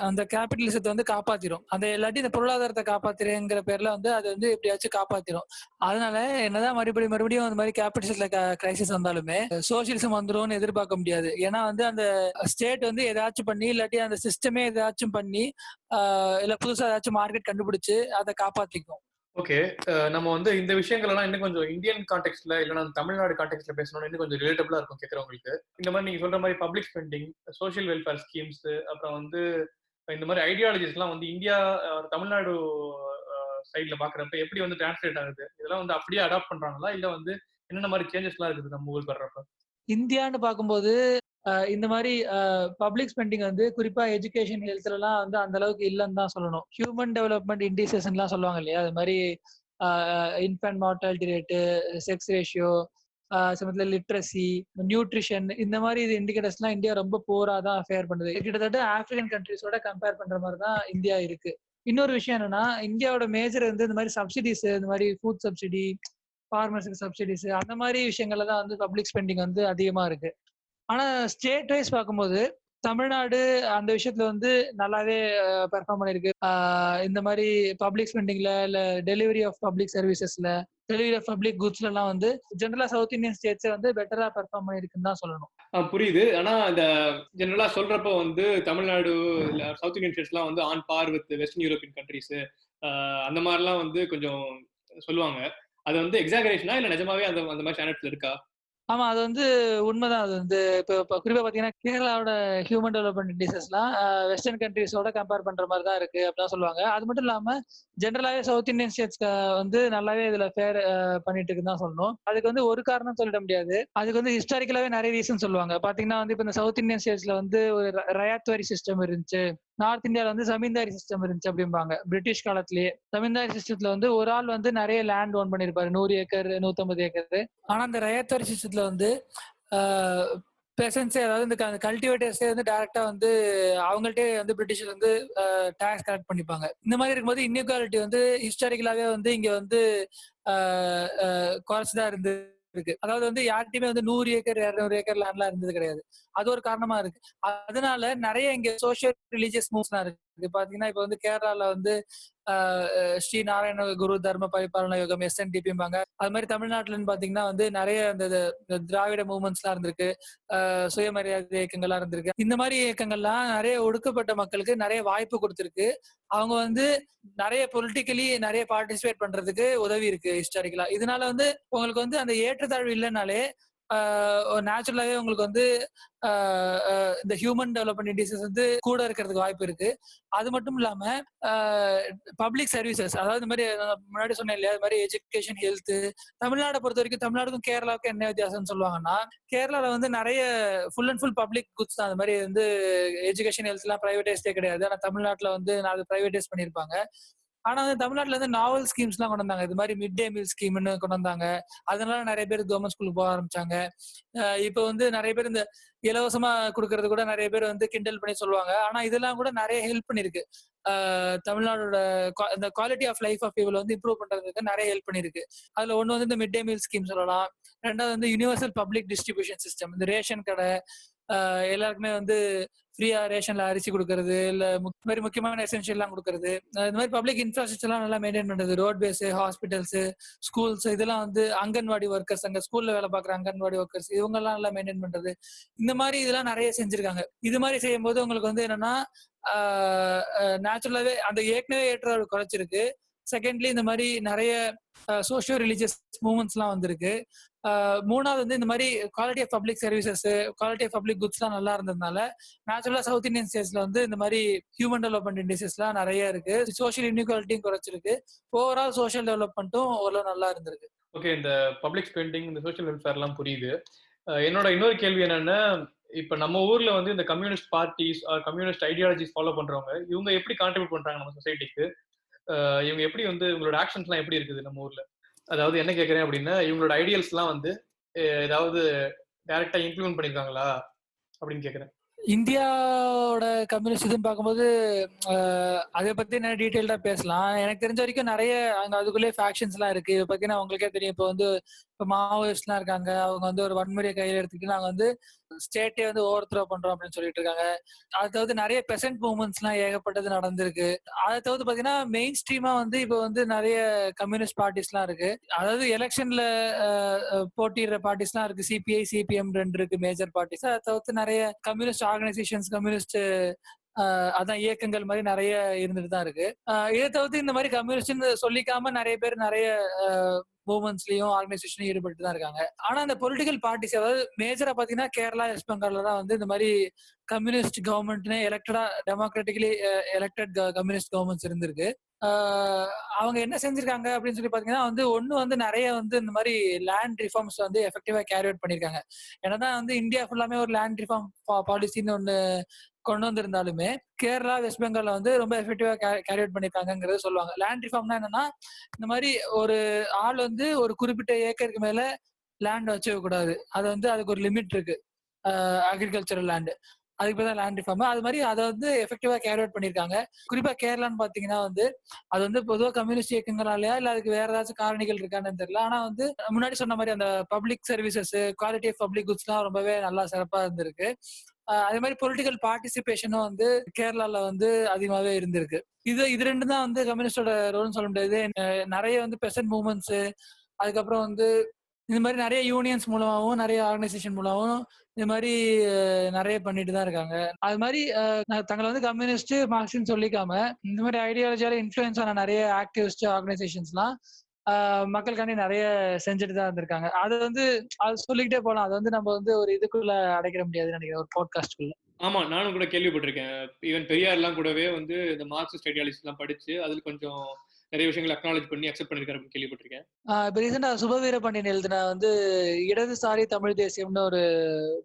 அந்த கேபிட்டலிசத்த வந்து காப்பாத்திரும். அந்த இல்லாட்டி இந்த பொருளாதாரத்த காப்பாத்துறேங்கிற பேர்ல வந்து அது வந்து எப்படியாச்சும் காப்பாத்திரும். அதனால என்னதான் மறுபடியும் அந்த மாரி கேபிட்டலிசத்துல கிரைசிஸ் வந்தாலுமே, சோசியலிசம் வந்துரும்னு எதிர்பார்க்க முடியாது. ஏன்னா வந்து அந்த ஸ்டேட் வந்து ஏதாச்சும் பண்ணி, இல்லாட்டி அந்த சிஸ்டமே ஏதாச்சும் பண்ணி, ஆ இல்ல புதுசா ஏதாச்சும் மார்க்கெட் கண்டுபிடிச்சு அத காப்பாத்திக்கும். ஓகே. நம்ம வந்து இந்த விஷயங்கள் எல்லாம் இன்னும் கொஞ்சம் இந்தியன் கான்டெக்ஸ்ட்ல இல்லன்னா தமிழ்நாடு கான்டெக்ஸ்ட்ல பேசணும்னா இன்னும் கொஞ்சம் ரிலேட்டபிளா இருக்கும் கேட்கறவங்களுக்கு. இந்த மாரி நீங்க சொல்ற மாரி public spending, social welfare schemes, அப்புறம் வந்து இந்த மாரி ஐடியாலஜிஸ்லாம் வந்து இந்தியா, தமிழ்நாடு சைடுல பார்க்குறப்ப எப்படி வந்து டிரான்ஸ்லேட் ஆகுது? இதெல்லாம் வந்து அப்படியே அடாப்ட் பண்றாங்களா? இல்ல வந்து என்னென்ன மாரி சேஞ்சஸ்லாம் இருக்குது நம்ம ஊருக்கு வர்றப்ப? இந்தியான்னு பார்க்கும்போது இந்த மாதிரி பப்ளிக் ஸ்பெண்டிங் வந்து குறிப்பா எஜுகேஷன் ஹெல்த்லாம் வந்து அந்த அளவுக்கு இல்லைன்னு தான் சொல்லணும். ஹியூமன் டெவலப்மெண்ட் இண்டிசஸ்லாம் சொல்லுவாங்க இல்லையா, அது மாதிரி infant mortality rate, sex ratio, சமயத்தில் லிட்ரஸி, நியூட்ரிஷன், இந்த மாதிரி இது இண்டிகேட்டர்ஸ்லாம் இந்தியா ரொம்ப போரா தான் ஃபேர் பண்ணுது. கிட்டத்தட்ட ஆப்பிரிக்கன் கண்ட்ரிஸோட கம்பேர் பண்ற மாதிரி தான் இந்தியா இருக்கு. இன்னொரு விஷயம் என்னன்னா, இந்தியாவோட மேஜர் வந்து இந்த மாதிரி சப்சிடிஸ், இந்த மாதிரி ஃபுட் சப்சிடி, ஃபார்மர்ஸுக்கு சப்சிடிஸ், அந்த மாதிரி விஷயங்கள்ல தான் வந்து பப்ளிக் ஸ்பெண்டிங் வந்து அதிகமா இருக்கு. ஆனா ஸ்டேட் வைஸ் பார்க்கும்போது தமிழ்நாடு அந்த விஷயத்துல வந்து நல்லாவே பெர்ஃபார்ம் பண்ணிருக்கு. இந்த மாதிரி பப்ளிக் ஸ்பெண்டிங்ல, இல்ல டெலிவரி ஆஃப் பப்ளிக் சர்வீசஸ்ல, டெலிவரி ஆஃப் பப்ளிக் குட்ஸ்ல எல்லாம் வந்து ஜெனரலா சவுத் இந்தியன் ஸ்டேட்ஸே வந்து பெட்டரா பெர்ஃபார்ம் பண்ணிருக்குன்னு தான் சொல்லணும். புரியுது. ஆனா இந்த ஜெனரலா சொல்றப்போ வந்து தமிழ்நாடு இல்ல சவுத் இந்தியன் ஸ்டேட்ஸ்லாம் வந்து on par with western European countries அந்த மாதிரிலாம் வந்து கொஞ்சம் சொல்லுவாங்க. அது வந்து எக்ஸாகரேஷனா இல்ல நிஜமாவே அந்த அந்த மாதிரி ஸ்டாண்டர்ட்ஸ்ல இருக்கா? ஆமா. அது வந்து உண்மைதான். அது வந்து இப்ப குறிப்பா பார்த்தீங்கன்னா, கேரளாவோட ஹியூமன் டெவலப்மெண்ட் இண்டெக்ஸஸ்லாம் வெஸ்டர்ன் கண்ட்ரீஸோட கம்பேர் பண்ற மாரி தான் இருக்கு அப்படிதான் சொல்லுவாங்க. அது மட்டும் இல்லாம ஜெனரலாவே சவுத் இந்தியன் ஸ்டேட்ஸ் வந்து நல்லாவே இதுல ஃபேர் பண்ணிட்டு இருக்குன்னு தான் சொல்லணும். அதுக்கு வந்து ஒரு காரணம் சொல்லிட முடியாது. அதுக்கு வந்து ஹிஸ்டாரிக்கலாவே நெறைய ரீசன் சொல்லுவாங்க. பார்த்தீங்கன்னா வந்து இப்ப இந்த சவுத் இந்தியன் ஸ்டேட்ஸ்ல வந்து ஒரு ரயாத் வாரி சிஸ்டம் இருந்துச்சு. நார்த் இந்தியால வந்து ஜமீன்தாரி சிஸ்டம் இருந்துச்சு அப்படிம்பாங்க. பிரிட்டிஷ் காலத்திலேயே. ஜமீன்தாரி சிஸ்டத்துல வந்து ஒரு ஆள் வந்து நெறைய லேண்ட் ஓன் பண்ணியிருப்பாரு. 100 ஏக்கர், 150 ஏக்கர். ஆனா அந்த ரயாத்வாரி சிஸ்டத்துல வந்து பெசன்ஸே, அதாவது இந்த கல்டிவேட்டர்ஸே வந்து டைரக்டா வந்து அவங்கள்ட்டே வந்து பிரிட்டிஷர் வந்து டாக்ஸ் கலெக்ட் பண்ணிப்பாங்க. இந்த மாதிரி இருக்கும்போது இன்இக்வாலிட்டி வந்து ஹிஸ்டாரிக்கலாவே வந்து இங்க வந்து குறைச்சுதான் இருக்கு. அதாவது வந்து யார்கிட்டயுமே வந்து 100 ஏக்கர் 200 ஏக்கர் லேண்ட்லாம் இருந்தது கிடையாது. அது ஒரு காரணமா இருக்கு. அதனால நிறைய இங்க சோசியல் ரிலீஜியஸ் மூவ்ஸ்லாம் இருக்கு. பாத்தீங்கன்னா இப்ப வந்து கேரளால வந்து ஸ்ரீ நாராயண குரு தர்ம பரிபாலன யோகம் SNDPம்பாங்க. அது மாதிரி தமிழ்நாட்டுலன்னு பாத்தீங்கன்னா வந்து நிறைய இந்த திராவிட மூவ்மெண்ட்ஸ்லாம் இருந்திருக்கு. சுயமரியாதை இயக்கங்கள்லாம் இருந்திருக்கு. இந்த மாதிரி இயக்கங்கள்லாம் நிறைய ஒடுக்கப்பட்ட மக்களுக்கு நிறைய வாய்ப்பு கொடுத்திருக்கு. அவங்க வந்து நிறைய பொலிட்டிக்கலி நிறைய பார்ட்டிசிபேட் பண்றதுக்கு உதவி இருக்கு ஹிஸ்டாரிக்கலா. இதனால வந்து உங்களுக்கு வந்து அந்த ஏற்றத்தாழ்வு இல்லைனாலே நேச்சுரலாவே உங்களுக்கு வந்து இந்த ஹியூமன் டெவலப்மெண்ட் இண்டெக்ஸ் வந்து கூட இருக்கிறதுக்கு வாய்ப்பு இருக்கு. அது மட்டும் இல்லாம பப்ளிக் சர்வீசஸ், அதாவது இந்த மாதிரி முன்னாடி சொன்னேன் இல்லையா, இது மாதிரி எஜுகேஷன், ஹெல்த், தமிழ்நாடை பொறுத்த வரைக்கும் தமிழ்நாடுக்கும் கேரளாவுக்கும் என்ன வித்தியாசம்னு சொல்லுவாங்கன்னா, கேரளால வந்து நிறைய full and full public goods தான். அது மாதிரி வந்து எஜுகேஷன், ஹெல்த் எல்லாம் பிரைவேடைஸ்டே கிடையாது. ஆனா தமிழ்நாட்டுல வந்து அது பிரைவேடைஸ் பண்ணிருப்பாங்க. ஆனா வந்து தமிழ்நாட்டுல இருந்து நாவல் ஸ்கீம்ஸ் எல்லாம் கொண்டு வந்தாங்க. இது மாதிரி மிட் டே மீல் ஸ்கீம்னு கொண்டு வந்தாங்க. அதனால நிறைய பேர் கவர்மெண்ட் ஸ்கூலுக்கு போக ஆரம்பிச்சாங்க. இப்ப வந்து நிறைய பேர் இந்த இலவசமா கொடுக்கறது கூட நிறைய பேர் வந்து கிண்டல் பண்ணி சொல்லுவாங்க. ஆனா இதெல்லாம் கூட நிறைய ஹெல்ப் பண்ணிருக்கு. தமிழ்நாடோட இந்த quality of life of people வந்து இம்ப்ரூவ் பண்றதுக்கு நிறைய ஹெல்ப் பண்ணிருக்கு. அதுல ஒண்ணு வந்து இந்த மிட் டே மீல் ஸ்கீம் சொல்லலாம். ரெண்டாவது வந்து யூனிவர்சல் பப்ளிக் டிஸ்ட்ரிபியூஷன் சிஸ்டம். இந்த ரேஷன் கடை எல்லாருக்குமே வந்து ஃப்ரீயா ரேஷன்ல அரிசி கொடுக்கறது, இல்ல மாதிரி முக்கியமான எசென்ஷியல் எல்லாம் கொடுக்கறது. இந்த மாதிரி பப்ளிக் இன்ஃப்ராஸ்ட்ரக்சர் எல்லாம் நல்லா மெயின்டைன் பண்றது. ரோட் பேஸ், ஹாஸ்பிட்டல்ஸ், ஸ்கூல்ஸ், இதெல்லாம் வந்து அங்கன்வாடி ஒர்க்கர்ஸ், அங்க ஸ்கூல்ல வேலை பார்க்குற அங்கன்வாடி ஒர்க்கர்ஸ், இவங்க எல்லாம் நல்லா மெயின்டைன் பண்றது. இந்த மாதிரி இதெல்லாம் நிறைய செஞ்சிருக்காங்க. இது மாதிரி செய்யும் போது உங்களுக்கு வந்து என்னன்னா நேச்சுரலாவே அந்த ஏற்கனவே ஏற்றத்தாழ்வு குறைச்சிருக்கு. செகண்ட்லி இந்த மாதிரி நிறைய சோஷியோ ரிலீஜியஸ் மூவ்மெண்ட்ஸ் எல்லாம் வந்திருக்கு. மூணாவது வந்து இந்த மாதிரி quality of public services, quality of public goods எல்லாம் நல்லா இருந்ததுனால நேச்சுரலா சவுத் இந்தியன் ஸ்டேட்ஸ்ல வந்து இந்த மாதிரி ஹியூமன் டெவலப்மெண்ட் இண்டெக்ஸ் எல்லாம் நிறைய இருக்கு. சோஷியல் இன்இக்வாலிட்டியும் குறைச்சிருக்கு. ஓவரால் சோஷியல் டெவலப்மெண்ட்டும் ஓரளவு நல்லா இருந்திருக்கு. ஓகே, இந்த பப்ளிக் ஸ்பெண்டிங், இந்த சோஷியல் வெல்ஃபேர் எல்லாம் புரியுது. என்னோட இன்னொரு கேள்வி என்னன்னா, இப்ப நம்ம ஊர்ல வந்து இந்த communist parties, communist ideologies follow பண்றவங்க இவங்க எப்படி கான்ட்ரிபியூட் பண்றாங்க நம்ம சொசைட்டிக்கு? இவங்க எப்படி வந்து உங்களோட ஆக்ஷன்ஸ் எல்லாம் எப்படி இருக்குது நம்ம ஊர்ல? அதாவது என்ன கேக்குறேன் அப்படின்னா, இவங்களோட ஐடியல்ஸ் எல்லாம் வந்து ஏதாவது டைரக்டா இம்ப்ளிமெண்ட் பண்ணிருக்காங்களா அப்படின்னு கேக்குறேன். இந்தியாவோட கம்யூனிஸ்ட் இதுன்னு பார்க்கும்போது அதை பத்தி என்ன டீட்டெயில்டா பேசலாம். எனக்கு தெரிஞ்ச வரைக்கும் நிறைய அங்க அதுக்குள்ளேயே ஃபேக்ஷன்ஸ் எல்லாம் இருக்கு. இதை பத்தினா உங்களுக்கே தெரியும். இப்போ வந்து இப்போ மாவோயிஸ்ட் எல்லாம் இருக்காங்க. அவங்க வந்து ஒரு வன்முறையை கையில எடுத்துக்கிட்டு நாங்க வந்து ஸ்டேட்டே வந்து ஓவர் த்ரோ பண்றோம் அப்படின்னு சொல்லிட்டு இருக்காங்க. அதை தவிர்த்து நிறைய பெசன்ட் மூவ்மெண்ட்ஸ் எல்லாம் ஏகப்பட்டது நடந்திருக்கு. அதை தவிர்த்து பாத்தீங்கன்னா மெயின் ஸ்ட்ரீமா வந்து இப்போ வந்து நிறைய கம்யூனிஸ்ட் பார்ட்டிஸ் எல்லாம் இருக்கு. அதாவது எலெக்ஷன்ல போட்டியிடுற பார்ட்டிஸ் எல்லாம் இருக்கு. CPI, CPM 2 இருக்கு மேஜர் பார்ட்டிஸ். அதை தவிர்த்து நிறைய கம்யூனிஸ்ட் ஆர்கனைசேஷன்ஸ், கம்யூனிஸ்ட் அதான் இயக்கங்கள் மாதிரி நிறைய இருந்துட்டு தான் இருக்கு. இதை தவிர்த்து இந்த மாதிரி கம்யூனிஸ்ட்னு சொல்லிக்காம நிறைய பேர் நிறைய மூவ்மெண்ட்ஸ்லயும் ஆர்கனைசேஷனும் ஈடுபட்டு தான் இருக்காங்க. ஆனா இந்த பொலிட்டிக்கல் பார்ட்டிஸ், அதாவது மேஜரா பாத்தீங்கன்னா கேரளா, வெஸ்ட் பெங்கால்ல தான் வந்து இந்த மாதிரி கம்யூனிஸ்ட் கவர்மெண்ட்னு எலெக்டடா டெமோக்ராட்டிக்கலி எலெக்டட் கம்யூனிஸ்ட் கவர்மெண்ட்ஸ் இருந்திருக்கு. அவங்க என்ன செஞ்சிருக்காங்க அப்படின்னு சொல்லி பாத்தீங்கன்னா வந்து ஒண்ணு வந்து நிறைய வந்து இந்த மாதிரி லேண்ட் ரிஃபார்ம்ஸ் வந்து எஃபெக்டிவா கேரி அவுட் பண்ணிருக்காங்க. என்னதான் வந்து இந்தியா ஃபுல்லாமே ஒரு லேண்ட் ரிஃபார்ம் பாலிசின்னு ஒண்ணு கொண்டு வந்திருந்தாலுமே கேரளா, வெஸ்ட் பெங்கால்ல வந்து ரொம்ப எஃபெக்டிவா கேரி அவுட் பண்ணிருக்காங்கிறத சொல்லுவாங்க. லேண்ட் ரிஃபார்ம்னா என்னன்னா, இந்த மாதிரி ஒரு ஆள் வந்து ஒரு குறிப்பிட்ட ஏக்கருக்கு மேல லேண்ட் வச்சுக்க கூடாது. அது வந்து அதுக்கு ஒரு லிமிட் இருக்கு. Agricultural land. அதுக்கு பேர் தான் லேண்ட் ரிஃபார்ம். அது மாதிரி அத வந்து எஃபெக்டிவா கேரி அவுட் பண்ணியிருக்காங்க. குறிப்பா கேரளான்னு பார்த்தீங்கன்னா வந்து, அது வந்து பொதுவா கம்யூனிஸ்ட் இயக்கங்களாலயா, இல்ல அதுக்கு வேற ஏதாச்சும் காரணிகள் இருக்கான்னு தெரியல. ஆனா வந்து முன்னாடி சொன்ன மாரி அந்த public services, quality of public குட்ஸ்லாம் ரொம்பவே நல்லா சிறப்பா இருந்திருக்கு. அதே மாரி பொலிட்டிக்கல் பார்ட்டிசிபேஷனும் வந்து கேரளால வந்து அதிகமாவே இருந்திருக்கு. இது 2 தான் வந்து கம்யூனிஸ்டோட ரோல்ன்னு சொல்ல முடியாது. நெறைய வந்து பெசன்ட் மூவ்மெண்ட்ஸ், அதுக்கப்புறம் வந்து இது மாரி நெறைய யூனியன்ஸ் மூலமாவும், நெறைய ஆர்கனைசேஷன் மூலமாவும் இது மாரி நெறைய பண்ணிட்டு தான் இருக்காங்க. அது மாரி தங்கள வந்து கம்யூனிஸ்ட், மார்க்சிஸ்ட்ன்னு சொல்லிக்காம, இந்த மாரி ஐடியாலஜியால இன்ஃப்ளூயன்ஸ் ஆன நெறைய ஆக்டிவிஸ்ட் ஆர்கனைசேஷன்ஸ்லாம் மக்களுக்காண்டி நெறைய செஞ்சுட்டு தான் இருந்திருக்காங்க. அது வந்து அது சொல்லிக்கிட்டே போலாம். அது வந்து நம்ம வந்து ஒரு இதுக்குள்ள அடைக்கிற முடியாதுன்னு நெனைக்கிறேன். ஒரு பாட்காஸ்ட்குள்ள. ஆமா, நானும் கூட கேள்விப்பட்டிருக்கேன். ஈவன் பெரியார்லாம் கூடவே வந்து இந்த மார்க்சிஸ்ட் ஐடியாலஜிஸ்லாம் படிச்சு, அதில கொஞ்சம் நெறைய விஷயங்கள அக்னாலஜ் பண்ணி அக்செப்ட் பண்ணியிருக்காரு அப்படின்னு கேள்விப்பட்டிருக்கேன். இப்ப ரீசென்ட்டா சுபவீர பாண்டியன் எழுதின வந்து இடதுசாரி தமிழ் தேசியம்னு ஒரு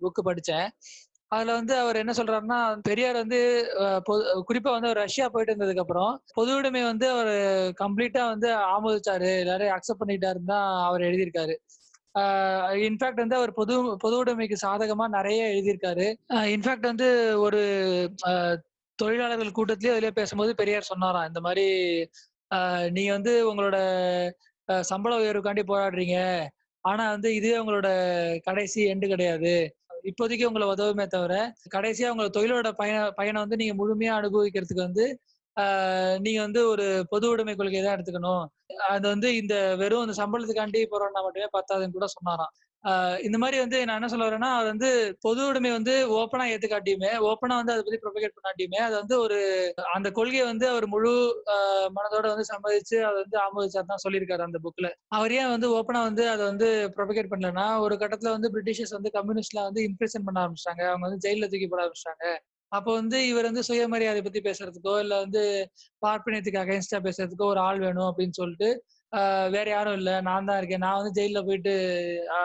புக் படிச்சேன். அதுல வந்து அவர் என்ன சொல்றாருன்னா, பெரியார் வந்து குறிப்பா வந்து அவர் ரஷ்யா போயிட்டு வந்ததுக்கு அப்புறம், பொது உடைமை வந்து அவரு கம்ப்ளீட்டா வந்து ஆமோதிச்சாரு. எல்லாரையும் அக்செப்ட் பண்ணிட்டாருன்னு தான் அவர் எழுதியிருக்காரு. ஆ இன்ஃபாக்ட் வந்து அவர் பொது பொது உடைமைக்கு சாதகமா நெறைய எழுதியிருக்காரு. இன்ஃபாக்ட் வந்து ஒரு அ தொழிலாளர்கள் கூட்டத்திலயோ எதுலயோ பேசும்போது பெரியார் சொன்னாராம். இந்த மாரி நீங்க வந்து உங்களோட சம்பள உயர்வுக்காண்டி போராடுறீங்க. ஆனா வந்து இதுவே உங்களோட கடைசி எண்டு கிடையாது. இப்போதைக்கு உங்கள உதவுமே தவிர, கடைசியா உங்க தொழிலோட பயன வந்து நீங்க முழுமையா அனுபவிக்கிறதுக்கு வந்து, ஆ நீங்க வந்து ஒரு பொது உடைமை கொள்கைய தான் எடுத்துக்கணும். அது வந்து இந்த வெறும் இந்த சம்பளத்துக்காண்டி போராடினா மட்டுமே பத்தாதுன்னு கூட சொன்னாராம். இந்த மாரி வந்து நான் என்ன சொல்ல வரேன்னா, அது வந்து பொது உடைமை வந்து ஓப்பனா ஏத்துக்காட்டியுமே, ஓப்பனா வந்து அத பத்தி ப்ரொபகேட் பண்ணாட்டியுமே, அது வந்து ஒரு அந்த கொள்கைய வந்து அவர் முழு மனதோட வந்து சம்மதிச்சு அத வந்து ஆமோதிச்சாருன்னு தான் சொல்லியிருக்காரு அந்த புக்ல. அவர் ஏன் வந்து ஓப்பனா வந்து அத வந்து ப்ரொபகேட் பண்ணலன்னா, ஒரு கட்டத்துல வந்து பிரிட்டிஷர்ஸ் வந்து கம்யூனிஸ்ட்லாம் வந்து இம்ப்ரிசன் பண்ண ஆரம்பிச்சுட்டாங்க. அவங்க வந்து ஜெயில்ல தூக்கி போட ஆரம்பிச்சுட்டாங்க. அப்போ வந்து இவர் வந்து சுயமரியாதை பத்தி பேசுறதுக்கோ, இல்ல வந்து பார்ப்பனியத்துக்கு அகைன்ஸ்டா பேசுறதுக்கோ ஒரு ஆள் வேணும் அப்படின்னு சொல்லிட்டு, வேற யாரும் இல்ல. நான் தான் இருக்கேன். நான் வந்து ஜெயில்ல போயிட்டு அ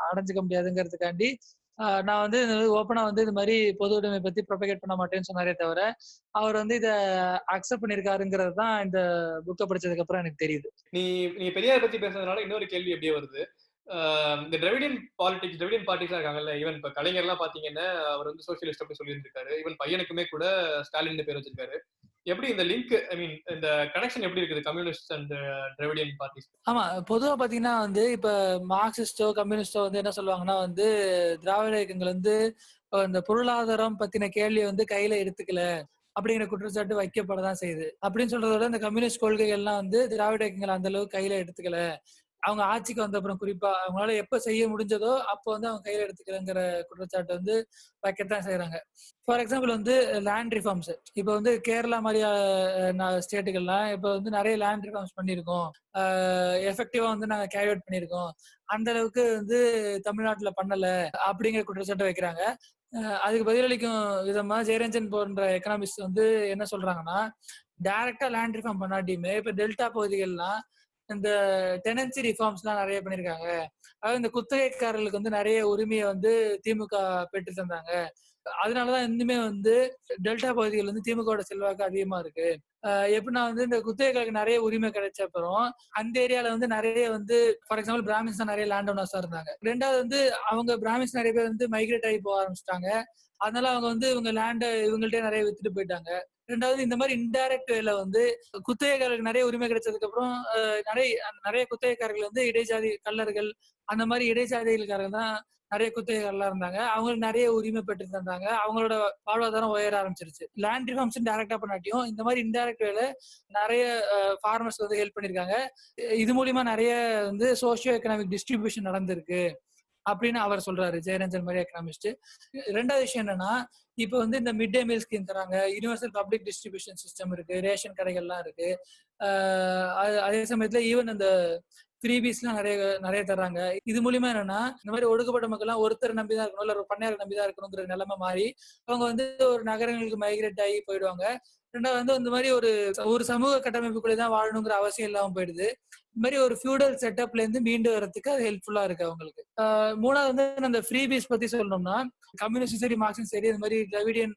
அடைஞ்சுக்க முடியாதுங்கிறதுக்காண்டி, நான் வந்து ஓப்பனா வந்து இது மாரி பொது உடைமை பத்தி ப்ரொபகேட் பண்ண மாட்டேன்னு சொன்னாரே தவிர, அவர் வந்து இத அக்செப்ட் பண்ணியிருக்காருங்கிறது தான் இந்த புக்க படிச்சதுக்கு அப்புறம் எனக்கு தெரியுது. நீ நீங்க பெரியார் பத்தி பேசுனதுனால இன்னொரு கேள்வி அப்படியே வருது. இந்த திராவிடியன் பாலிடிக்ஸ், திராவிடியன் பார்ட்டிஸ்லாம் இருக்காங்கல்ல, ஈவன் இப்ப கலைஞர்லாம் பார்த்தீங்கன்னா, அவர் வந்து சோசியலிஸ்ட் அப்படின்னு சொல்லியிருந்திருக்காரு. ஈவன் பையனுக்குமே கூட ஸ்டாலின்னு பேர் வச்சிருக்காரு. எப்படி இந்த லிங்க் ஐ மீன் இந்த கனெக்ஷன் எப்படி இருக்குது கம்யூனிஸ்ட் அண்ட் திராவிடியன் பார்ட்டிஸ்? ஆமா. பொதுவா பார்த்தீங்கன்னா வந்து, இப்ப மார்க்சிஸ்டோ, கம்யூனிஸ்டோ வந்து என்ன சொல்லுவாங்கன்னா வந்து, திராவிட இயக்கங்கள் வந்து இந்த பொருளாதாரம் பத்தின கேள்விய வந்து கையில எடுத்துக்கல. அப்படிங்கிற குற்றச்சாட்டு வைக்கப்பட தான் செய்யுது. அப்படின்னு சொல்றத விட, இந்த கம்யூனிஸ்ட் கொள்கைகள்லாம் வந்து திராவிட இயக்கங்கள் அந்த அளவுக்கு கையில எடுத்துக்கல. அவங்க ஆட்சிக்கு வந்த அப்புறம் குறிப்பா, அவங்களால எப்ப செய்ய முடிஞ்சதோ, அப்போ வந்து அவங்க கையில எடுத்துக்கலங்கிற குற்றச்சாட்டு வந்து வைக்கத்தான் செய்றாங்க. ஃபார் எக்ஸாம்பிள் வந்து லேண்ட் ரிஃபார்ம்ஸ். இப்ப வந்து கேரளா மாரி ஸ்டேட்டுகள்லாம் இப்ப வந்து நெறைய லேண்ட் ரிஃபார்ம்ஸ் பண்ணியிருக்கோம். அ எஃபெக்டிவா வந்து நாங்க கேரி அவுட் பண்ணியிருக்கோம். அந்த அளவுக்கு வந்து தமிழ்நாட்டுல பண்ணல. அப்படிங்கிற குற்றச்சாட்டு வைக்கிறாங்க. அதுக்கு பதிலளிக்கும் விதமா ஜெயரஞ்சன் போன்ற எக்கனாமிஸ்ட் வந்து என்ன சொல்றாங்கன்னா, டைரக்ட்டா லேண்ட் ரிஃபார்ம் பண்ணாட்டியுமே, இப்ப டெல்டா பகுதிகள்லாம் இந்த டெனன்சி ரிஃபார்ம்ஸ்லாம் நெறைய பண்ணியிருக்காங்க. அதாவது இந்த குத்தகைக்காரர்களுக்கு வந்து நெறைய உரிமைய வந்து திமுக பெற்று தந்தாங்க. அதனால தான் இன்னுமே வந்து டெல்டா பகுதிகள் வந்து திமுகவோட செல்வாக்கு அதிகமா இருக்கு. எப்படின்னா வந்து இந்த குத்தகைகளுக்கு நெறைய உரிமை கிடைச்ச அப்புறம், அந்த ஏரியால வந்து நெறைய வந்து ஃபார் எக்ஸாம்பிள் பிராமின்ஸ் தான் நெறைய லேண்ட் ஓனர்ஸா இருந்தாங்க. 2வது வந்து அவங்க பிராமின்ஸ் நெறைய பேர் வந்து மைக்ரேட் ஆகி போக ஆரம்பிச்சுட்டாங்க. அதனால அவங்க வந்து இவங்க லேண்ட இவங்கள்ட்டயே நெறைய வித்துட்டு போயிட்டாங்க. 2வது இந்த மாரி இன்டைரக்ட் வேல வந்து குத்தகைதாரர்களுக்கு நெறைய உரிமை கிடைச்சதுக்கு அப்புறம், நெறைய நெறைய குத்தகைக்காரர்கள் வந்து இடைச்சாதி கள்ளர்கள், அந்த மாரி இடைச்சாதிகளுக்காரங்க தான் நெறைய குத்தகைதாரர்களா இருந்தாங்க. அவங்களுக்கு நெறைய உரிமை பெற்று தந்தாங்க. அவங்களோட வாழ்வாதாரம் உயர ஆரம்பிச்சுருச்சு. லேண்ட் ரிஃபார்ம்ஸ் டைரக்ட்டா பண்ணாட்டியும், இந்த மாரி இன்டைரக்ட் வேல நெறைய ஃபார்மர்ஸ்க்கு வந்து ஹெல்ப் பண்ணியிருக்காங்க. இது மூலியமா நெறைய வந்து சோசியோ எக்கனாமிக் டிஸ்ட்ரிபியூஷன் நடந்திருக்கு. அப்படின்னு அவர் சொல்றாரு. ஜெயரஞ்சன் மாரி எக்கனாமிஸ்ட். 2வது விஷயம் என்னன்னா, இப்ப வந்து இந்த மிட் டே மீல் ஸ்கீம் தராங்க. யுனிவர்சல் பப்ளிக் டிஸ்ட்ரிபியூஷன் சிஸ்டம் இருக்கு. ரேஷன் கடைகள்லாம் இருக்கு. அ அதே சமயத்துல ஈவன் அந்த ஃப்ரீபீஸ்லாம் நிறைய நிறைய தர்றாங்க. இது மூலியமா என்னன்னா, இந்த மாதிரி ஒடுக்கப்பட்ட மக்கள்லாம் ஒருத்தர் நம்பிதான் இருக்கணும், இல்ல ஒரு பண்ணையாரை நம்பிதான் இருக்கணுங்கிற நிலைமை மாறி அவங்க வந்து ஒரு நகரங்களுக்கு மைக்ரேட் ஆகி போயிடுவாங்க. ரெண்டாவது வந்து இந்த மாதிரி ஒரு ஒரு சமூக கட்டமைப்புக்குள்ளே தான் வாழணுங்கிற அவசியம் இல்லாம போயிடுது. இந்த மாதிரி ஒரு ஃபியூடல் செட்டப்ல இருந்து மீண்டு வரதுக்கு அது ஹெல்ப்ஃபுல்லா இருக்கு அவங்களுக்கு. மூணாவது வந்து அந்த ஃப்ரீபீஸ் பத்தி சொல்லணும்னா, கம்யூனிஸ்டும் சரி மார்க்சும் சரி இந்த மாதிரி திராவிடியன்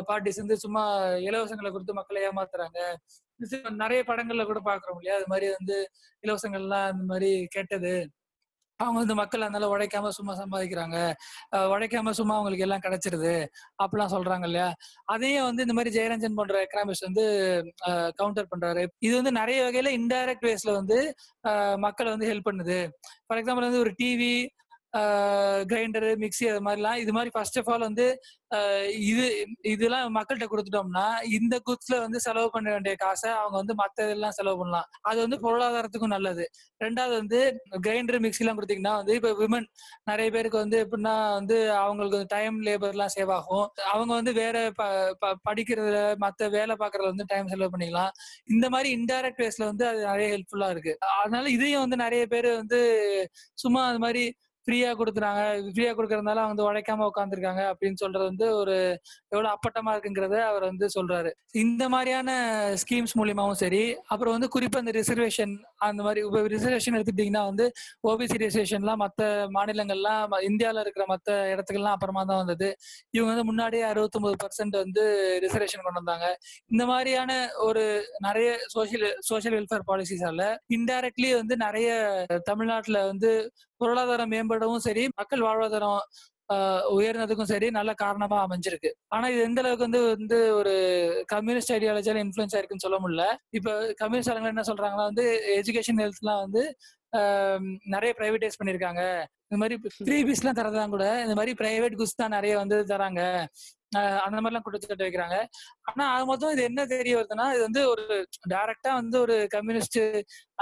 பார்ட்டிஸ் வந்து சும்மா இலவசங்களை கொடுத்து மக்களை ஏமாத்துறாங்க. நிறைய படங்கள்ல கூட பாக்குறோம் இல்லையா, அது மாதிரி வந்து இலவசங்கள்லாம் இந்த மாதிரி கெட்டது, அவங்க வந்து மக்கள் அதனால உழைக்காம சும்மா சம்பாதிக்கிறாங்க, உழைக்காம சும்மா அவங்களுக்கு எல்லாம் கிடைச்சிருது அப்படிலாம் சொல்றாங்க இல்லையா. அதையும் வந்து இந்த மாதிரி ஜெயரஞ்சன் போன்ற எக்கனாமிஸ்ட் வந்து கவுண்டர் பண்றாரு. இது வந்து நிறைய வகையில இன்டைரக்ட் வேஸ்ல வந்து மக்களை வந்து ஹெல்ப் பண்ணுது. ஃபார் எக்ஸாம்பிள் வந்து ஒரு டிவி, கிரைண்டரு, மிக்சி அது மாதிரிலாம் இது மாதிரி ஃபர்ஸ்ட் ஆஃப் ஆல் வந்து இது இதெல்லாம் மக்கள்கிட்ட கொடுத்துட்டோம்னா இந்த குட்ஸ்ல வந்து செலவு பண்ண வேண்டிய காசை அவங்க வந்து மத்த இதெல்லாம் செலவு பண்ணலாம். அது வந்து பொருளாதாரத்துக்கும் நல்லது. ரெண்டாவது வந்து கிரைண்டர், மிக்சி எல்லாம் கொடுத்தீங்கன்னா வந்து இப்ப விமன் நிறைய பேருக்கு வந்து எப்படின்னா வந்து அவங்களுக்கு டைம் லேபர் எல்லாம் சேவ் ஆகும். அவங்க வந்து வேற படிக்கிறதுல மத்த வேலை பார்க்கறதுல வந்து டைம் செலவு பண்ணிக்கலாம். இந்த மாதிரி இன்டைரக்ட் வேஸ்ல வந்து அது நிறைய ஹெல்ப்ஃபுல்லா இருக்கு. அதனால இதையும் வந்து நிறைய பேர் வந்து சும்மா அது மாதிரி ஃப்ரீயா கொடுக்குறாங்க, ஃப்ரீயா கொடுக்கறதுனால அவங்க வந்து உழைக்காம உட்காந்துருக்காங்க அப்படின்னு சொல்றது வந்து ஒரு எவ்வளவு அப்பட்டமா இருக்குங்கிறத அவர் வந்து சொல்றாரு. இந்த மாதிரியான ஸ்கீம்ஸ் மூலியமாவும் சரி, அப்புறம் வந்து குறிப்பா இந்த ரிசர்வேஷன் அந்த மாதிரி ரிசர்வேஷன் எடுத்துட்டீங்கன்னா வந்து ஓபிசி ரிசர்வேஷன்லாம் மற்ற மாநிலங்கள்லாம் இந்தியாவில் இருக்கிற மற்ற இடத்துக்கெல்லாம் அப்புறமா தான் வந்தது. இவங்க வந்து முன்னாடியே 69% வந்து ரிசர்வேஷன் கொண்டு வந்தாங்க. இந்த மாதிரியான ஒரு நிறைய சோசியல் வெல்ஃபேர் பாலிசிஸால இன்டைரக்ட்லி வந்து நிறைய தமிழ்நாட்டுல வந்து பொருளாதாரம் மேம்படவும் சரி, மக்கள் வாழ்வாதாரம் உயர்ந்ததுக்கும் சரி நல்ல காரணமா அமைஞ்சிருக்கு. ஆனா இது எந்த அளவுக்கு வந்து வந்து ஒரு கம்யூனிஸ்ட் ஐடியாலஜியால இன்ஃபுளுன்ஸ் ஆயிருக்குன்னு சொல்ல முடியல. இப்ப கம்யூனிஸ்ட் ஆளுங்க என்ன சொல்றாங்கன்னா வந்து எஜுகேஷன் ஹெல்த்லாம் வந்து நிறைய பிரைவேடைஸ் பண்ணிருக்காங்க. இந்த மாதிரி ஃப்ரீபீஸ் எல்லாம் தரதான் கூட இந்த மாதிரி பிரைவேட் குட்ஸ் தான் நிறைய வந்து தராங்க, அந்த மாதிரிலாம் குற்றச்சாட்டு வைக்கிறாங்க. ஆனா அது மொத்தம் இது என்ன தெரிய வருதுன்னா, இது வந்து ஒரு டைரக்டா வந்து ஒரு கம்யூனிஸ்ட்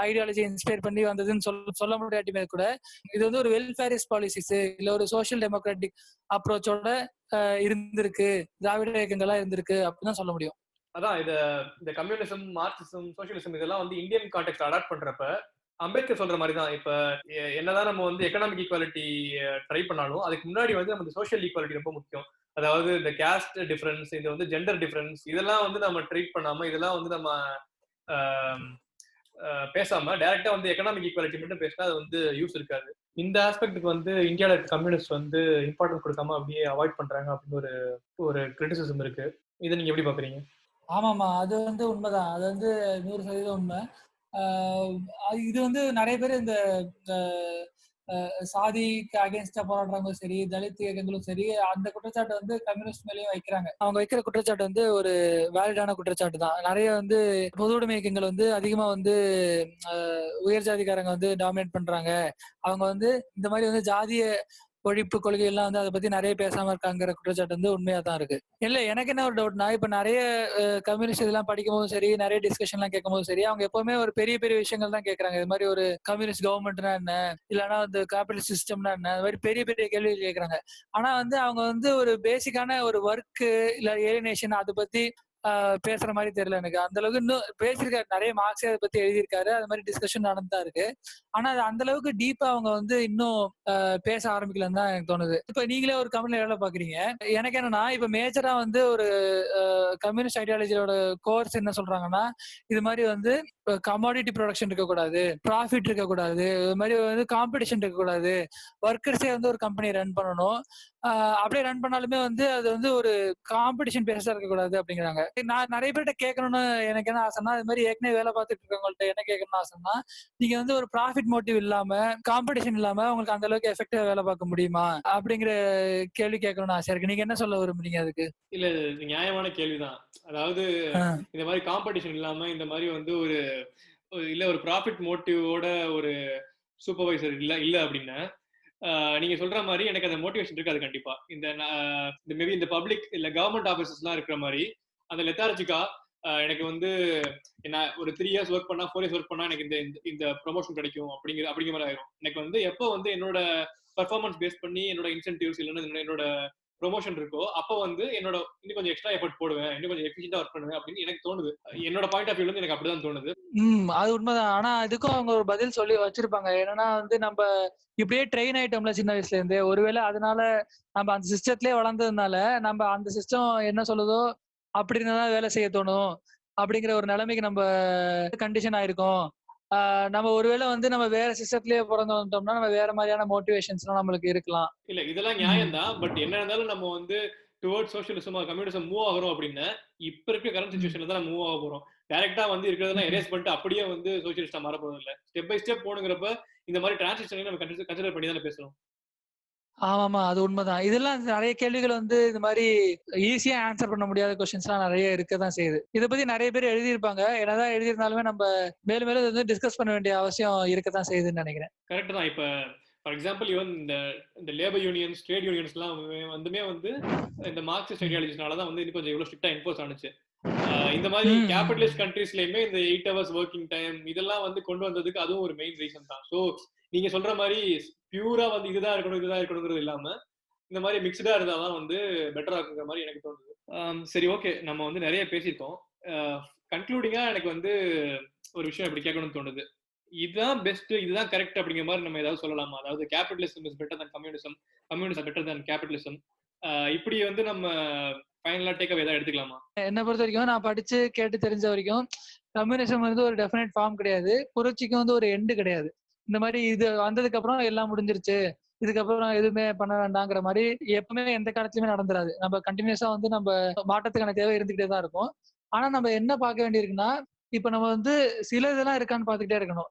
ஐடியாலஜி இன்ஸ்பயர் பண்ணி வந்ததுன்னு சொல்ல முடியாட்டியுமே கூட இது வந்து ஒரு வெல்ஃபேரிஸ்ட் பாலிசிஸ் இல்ல ஒரு சோசியல் டெமோக்ராட்டிக் அப்ரோச்சோட இருந்திருக்கு, திராவிட இயக்கங்களா இருந்திருக்கு அப்படின்னு சொல்ல முடியும். அதான் இந்த கம்யூனிசம், மார்க்சிசம், சோசியலிசம் இதெல்லாம் வந்து இந்தியன் கான்டெக்ட் அடாப்ட் பண்றப்ப அம்பேத்கர் சொல்ற மாதிரி தான். இப்ப என்னதான் நம்ம வந்து எக்கனாமிக் ஈக்குவாலிட்டி ட்ரை பண்ணாலும் அதுக்கு முன்னாடி வந்து நம்ம சோஷியல் ஈக்குவாலிட்டி ரொம்ப முக்கியம். அதாவது இந்த கேஸ்ட் டிஃபரன்ஸ், இது வந்து ஜெண்டர் டிஃபரன்ஸ், இதெல்லாம் வந்து நம்ம ட்ரீட் பண்ணாம, இதெல்லாம் வந்து நம்ம பேசாம டைரக்டா வந்து எக்கனாமிக் ஈக்குவாலிட்டி மட்டும் பேசினா அது வந்து யூஸ் இருக்காது. இந்த ஆஸ்பெக்டுக்கு வந்து இந்தியாவில இருக்க கம்யூனிஸ்ட் வந்து இம்பார்ட்டன்ஸ் கொடுக்காம அப்படியே அவாய்ட் பண்றாங்க அப்படின்னு ஒரு கிரிட்டிசிசம் இருக்கு. இதை நீங்க எப்படி பாக்குறீங்க? ஆமாமா, அது வந்து உண்மைதான். அது வந்து 100% உண்மை. இது வந்து நிறைய பேர் இந்த சாதிக்கு அகேன்ஸ்டா போராடுறவங்களும் சரி, தலித் இயக்கங்களும் சரி, அந்த குற்றச்சாட்டை வந்து கம்யூனிஸ்ட் மேலேயும் வைக்கிறாங்க. அவங்க வைக்கிற குற்றச்சாட்டு வந்து ஒரு வேலிடான குற்றச்சாட்டு தான். நிறைய வந்து பொது உடைமை இயக்கங்கள் வந்து அதிகமா வந்து உயர் ஜாதிக்காரங்க வந்து டாமினேட் பண்றாங்க. அவங்க வந்து இந்த மாதிரி வந்து ஜாதிய ஒழிப்பு கொள்கை எல்லாம் வந்து அதை பத்தி நிறைய பேசாம இருக்காங்கிற குற்றச்சாட்டு வந்து உண்மையா தான் இருக்கு. இல்ல எனக்கு என்ன ஒரு டவுட்னா, இப்ப நிறைய கம்யூனிஸ்ட் இதெல்லாம் படிக்கும் போதும் சரி, நிறைய டிஸ்கஷன் எல்லாம் கேட்கும் போதும் சரி, அவங்க எப்பவுமே ஒரு பெரிய பெரிய விஷயங்கள் தான் கேட்கறாங்க. இது மாதிரி ஒரு கம்யூனிஸ்ட் கவர்மெண்ட்னா என்ன, இல்லைன்னா வந்து கேபிட்டலிஸ்ட் சிஸ்டம்னா என்ன, அது மாதிரி பெரிய பெரிய கேள்விகள் கேட்கறாங்க. ஆனா வந்து அவங்க வந்து ஒரு பேசிக்கான ஒரு ஒர்க் இல்ல ஏலினேஷன் அதை பத்தி பேசுற மாதிரி தெரியல எனக்கு. அந்த அளவுக்கு இன்னும் பேசியிருக்காரு, நிறைய மார்க்ஸ் அதை பத்தி எழுதியிருக்காரு, அது மாதிரி டிஸ்கஷன் நடந்துதான் இருக்கு. ஆனா அது அந்த அளவுக்கு டீப்பா அவங்க வந்து இன்னும் பேச ஆரம்பிக்கலன்னு தான் எனக்கு தோணுது. இப்ப நீங்களே ஒரு கம்பெனில வேலை பாக்குறீங்க. எனக்கு என்னன்னா இப்ப மேஜரா வந்து ஒரு கம்யூனிஸ்ட் ஐடியாலஜியோட கோர்ஸ் என்ன சொல்றாங்கன்னா, இது மாதிரி வந்து கமாடிட்டி ப்ரொடக்ஷன் இருக்கக்கூடாது, ப்ராஃபிட் இருக்கக்கூடாது, இது மாதிரி வந்து காம்படிஷன் இருக்கக்கூடாது, ஒர்க்கர்ஸே வந்து ஒரு கம்பெனி ரன் பண்ணணும். அப்படியே ரன் பண்ணாலுமே வந்து அது வந்து ஒரு காம்படிஷன் பேஸா இருக்கக்கூடாது அப்படிங்கிறாங்க. நான் நிறைய பேர்கிட்ட கேட்கணும்னு எனக்கு என்ன ஆசைன்னா, இது மாதிரி ஏற்கனவே வேலை பார்த்துட்டு இருக்கவங்கள்ட்ட என்ன கேட்கணும்னு ஆசைன்னா, நீங்க வந்து ஒரு ப்ராஃபிட் மோட்டிவ் இல்லாம காம்படிஷன் இல்லாம உங்களுக்கு அந்த அளவுக்கு எஃபெக்டிவா வேலை பார்க்க முடியுமா அப்படிங்கிற கேள்வி கேட்கணும்னு ஆசையா இருக்கு. நீங்க என்ன சொல்ல விரும்புறீங்க அதுக்கு? இல்ல, இது நியாயமான கேள்விதான். அதாவது இந்த மாதிரி காம்படிஷன் இல்லாம இந்த மாதிரி வந்து ஒரு ப்ராஃபிட் மோட்டிவோட ஒரு சூப்பர்வைசர் இல்ல அப்படின்னா நீங்க சொல்ற மாதிரி எனக்கு அந்த மோட்டிவேஷன் இருக்காது கண்டிப்பா. இந்த மேபி இந்த பப்ளிக் இல்ல கவர்மெண்ட் ஆபீசஸ் எல்லாம் இருக்கிற மாதிரி அந்த லெத்தார்ஜிக்கா எனக்கு வந்து என்ன ஒரு 3 years ஒர்க் பண்ணா 4 years ஒர்க் பண்ணா எனக்கு இந்த ப்ரொமோஷன் கிடைக்கும் அப்படிங்கிற மாதிரி ஆயிரும். எனக்கு வந்து எப்போ வந்து என்னோட பெர்ஃபார்மன்ஸ் பேஸ் பண்ணி என்னோட இன்சென்டிவ்ஸ் இல்லைன்னா என்னோட ப்ரொமோஷன் இருக்கோ அப்போ வந்து என்னோட இன்னும் கொஞ்சம் எக்ஸ்ட்ரா எஃபர்ட் போடுவேன், இன்னும் கொஞ்சம் எஃபிஷியன்ட்டா ஒர்க் பண்ணுவேன் அப்படின்னு எனக்கு தோணுது. என்னோட பாயிண்ட் ஆஃப் வியூல இருந்து எனக்கு அப்படிதான் தோணுது. அது உண்மைதான். ஆனா இதுக்கும் அவங்க ஒரு பதில் சொல்லி வச்சிருப்பாங்க. என்னன்னா வந்து நம்ப இப்படியே ட்ரெயின் ஆயிட்டோம்ல சின்ன வயசுல இருந்தே. ஒருவேளை அதனால நம்ம அந்த சிஸ்டத்திலேயே வளர்ந்ததுனால, நம்ம அந்த சிஸ்டம் என்ன சொல்லுதோ அப்படின்னு தான் வேலை செய்ய தோணும். அப்படிங்கிற ஒரு நிலைமைக்கு நம்ம கண்டிஷன் ஆயிருக்கோம். நம்ம ஒருவேளை வந்து நம்ம வேற சிஸ்டத்திலேயே பொறந்து வந்துட்டோம்னா, நம்ம வேற மாதிரியான மோட்டிவேஷன்ஸ்லாம் நம்மளுக்கு இருக்கலாம். இல்ல இதெல்லாம் ம். நியாயம் தான். பட் என்ன இருந்தாலும் நம்ம வந்து டுவர்ட்ஸ் சோஷியலிசம் கம்யூனிசம் மூவ் ஆகுறோம் அப்படின்னா இப்ப இருக்க கரண்ட் ம். சிச்சுவேஷன்ல தான் மூவ் ஆக போறோம். டைரக்டா வந்து இருக்கிறதெல்லாம் ம். எரேஸ் பண்ணிட்டு அப்படியே வந்து சோஷியலிஸ்டா மாற போறது இல்ல. ஸ்டெப் பை ஸ்டெப் போணுங்கிறப்ப இந்த மாதிரி டிரான்சிஷனையும் நம்ம கன்சிடர் பண்ணி தானே பேசுறோம். ஆமாமா. அது உண்மதான். இதெல்லாம் நெறைய கேள்விகள் வந்து இது மாரி ஈஸியா ஆன்ஸர் பண்ண முடியாத கொஸ்டின்ஸ்லாம் நெறைய இருக்க தான் செய்யுது. இத பத்தி நெறைய பேர் எழுதியிருப்பாங்க. என்னதான் எழுதியிருந்தாலுமே நம்ப மேலும் மேலும் இத வந்து டிஸ்கஸ் பண்ண வேண்டிய அவசியம் இருக்க தான் செய்யுதுன்னு நெனைக்கிறேன். கரெக்ட் தான். இப்ப ஃபார் எக்ஸாம்பிள் ஈவன் இந்த இந்த லேபர் யூனியன்ஸ், ட்ரேட் யூனியன்ஸ்லாம் வந்துமே வந்து இந்த மார்க்சிஸ்ட் ம். ஐடியாலஜினால தான் வந்து இன்னும் கொஞ்சம் இவ்வளவு ஸ்ட்ரிக்ட்டா இம்போஸ் ஆனுச்சு. இந்த மாதிரி கேபிட்டலிஸ்ட் ம். கண்ட்ரீஸ்லயுமே இந்த 8 ஹவர்ஸ் ஒர்க்கிங் டைம் இதெல்லாம் வந்து கொண்டு வந்ததுக்கு அதுவும் ஒரு மெயின் ரீசன் தான். ஸோ நீங்க சொல்ற மாதிரி பியூரா வந்து இதுதான் இருக்கணும் இதுதான் இருக்கணுங்கிறது இல்லாம இந்த மாதிரி மிக்சடா இருந்தா தான் வந்து பெட்டரா இருக்குங்கிற மாதிரி எனக்கு தோணுது. சரி ஓகே, நம்ம வந்து நிறைய பேசியிருக்கோம். கன்க்ளூடிங்கா எனக்கு வந்து ஒரு விஷயம் இப்படி கேட்கணும்னு தோணுது. இதுதான் பெஸ்ட், இதுதான் கரெக்ட் அப்படிங்கிற மாதிரி நம்ம ஏதாவது சொல்லலாமா? அதாவது capitalism is better than communism, communism better than capitalism, இப்படி வந்து நம்ம ஃபைனலா டேக் அவே ஏதாவது எடுத்துக்கலாமா? என்ன பொறுத்தவரைக்கும் நான் படிச்சு கேட்டு தெரிஞ்ச வரைக்கும், கம்யூனிசம் வந்து ஒரு டெஃபினைட் ஃபார்ம் கிடையாது. புரட்சிக்கு வந்து ஒரு எண்ட் கிடையாது. இந்த மாரி இது வந்ததுக்கு அப்புறம் எல்லாம் முடிஞ்சிருச்சு. இதுக்கப்புறம் எதுவுமே பண்ண வேண்டாங்கிற மாரி எப்பவுமே எந்த காலத்துலயுமே நடந்துராது. நம்ம கன்டினியூஸா வந்து நம்ப மாற்றத்துக்கான தேவை இருந்துகிட்டே தான் இருக்கும். ஆனா நம்ம என்ன பார்க்க வேண்டியிருக்குன்னா, இப்ப நம்ம வந்து சில இதெல்லாம் இருக்கான்னு பார்த்துக்கிட்டே இருக்கணும்.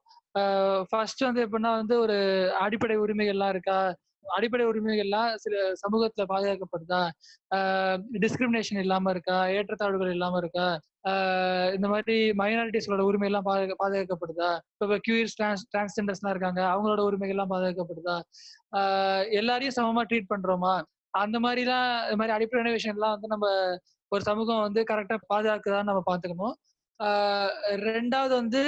ஃபர்ஸ்ட் வந்து எப்படின்னா வந்து ஒரு அடிப்படை உரிமைகள்லாம் இருக்கா? அடிப்படை உரிமைகள்லாம் சில சமூகத்துல பாதுகாக்கப்படுதா? டிஸ்கிரிமினேஷன் இல்லாம இருக்கா? ஏற்றத்தாழ்வுகள் இல்லாம இருக்கா? இந்த மாதிரி மைனாரிட்டீஸோட உரிமை எல்லாம் பாதுகாக்கப்படுதா? இப்ப கியூர்ஸ், டிரான்ஸ்ஜெண்டர்ஸ்லாம் இருக்காங்க. அவங்களோட உரிமைகள்லாம் பாதுகாக்கப்படுதா? எல்லாரையும் சமமா ட்ரீட் பண்றோமா? அந்த மாரிலாம் இது மாரி அடிப்படையான விஷயம்லாம் வந்து நம்ம ஒரு சமூகம் வந்து கரெக்ட்டா பாதுகாக்குதான்னு நம்ம பார்த்துக்கணும். ஆ 2வது வந்து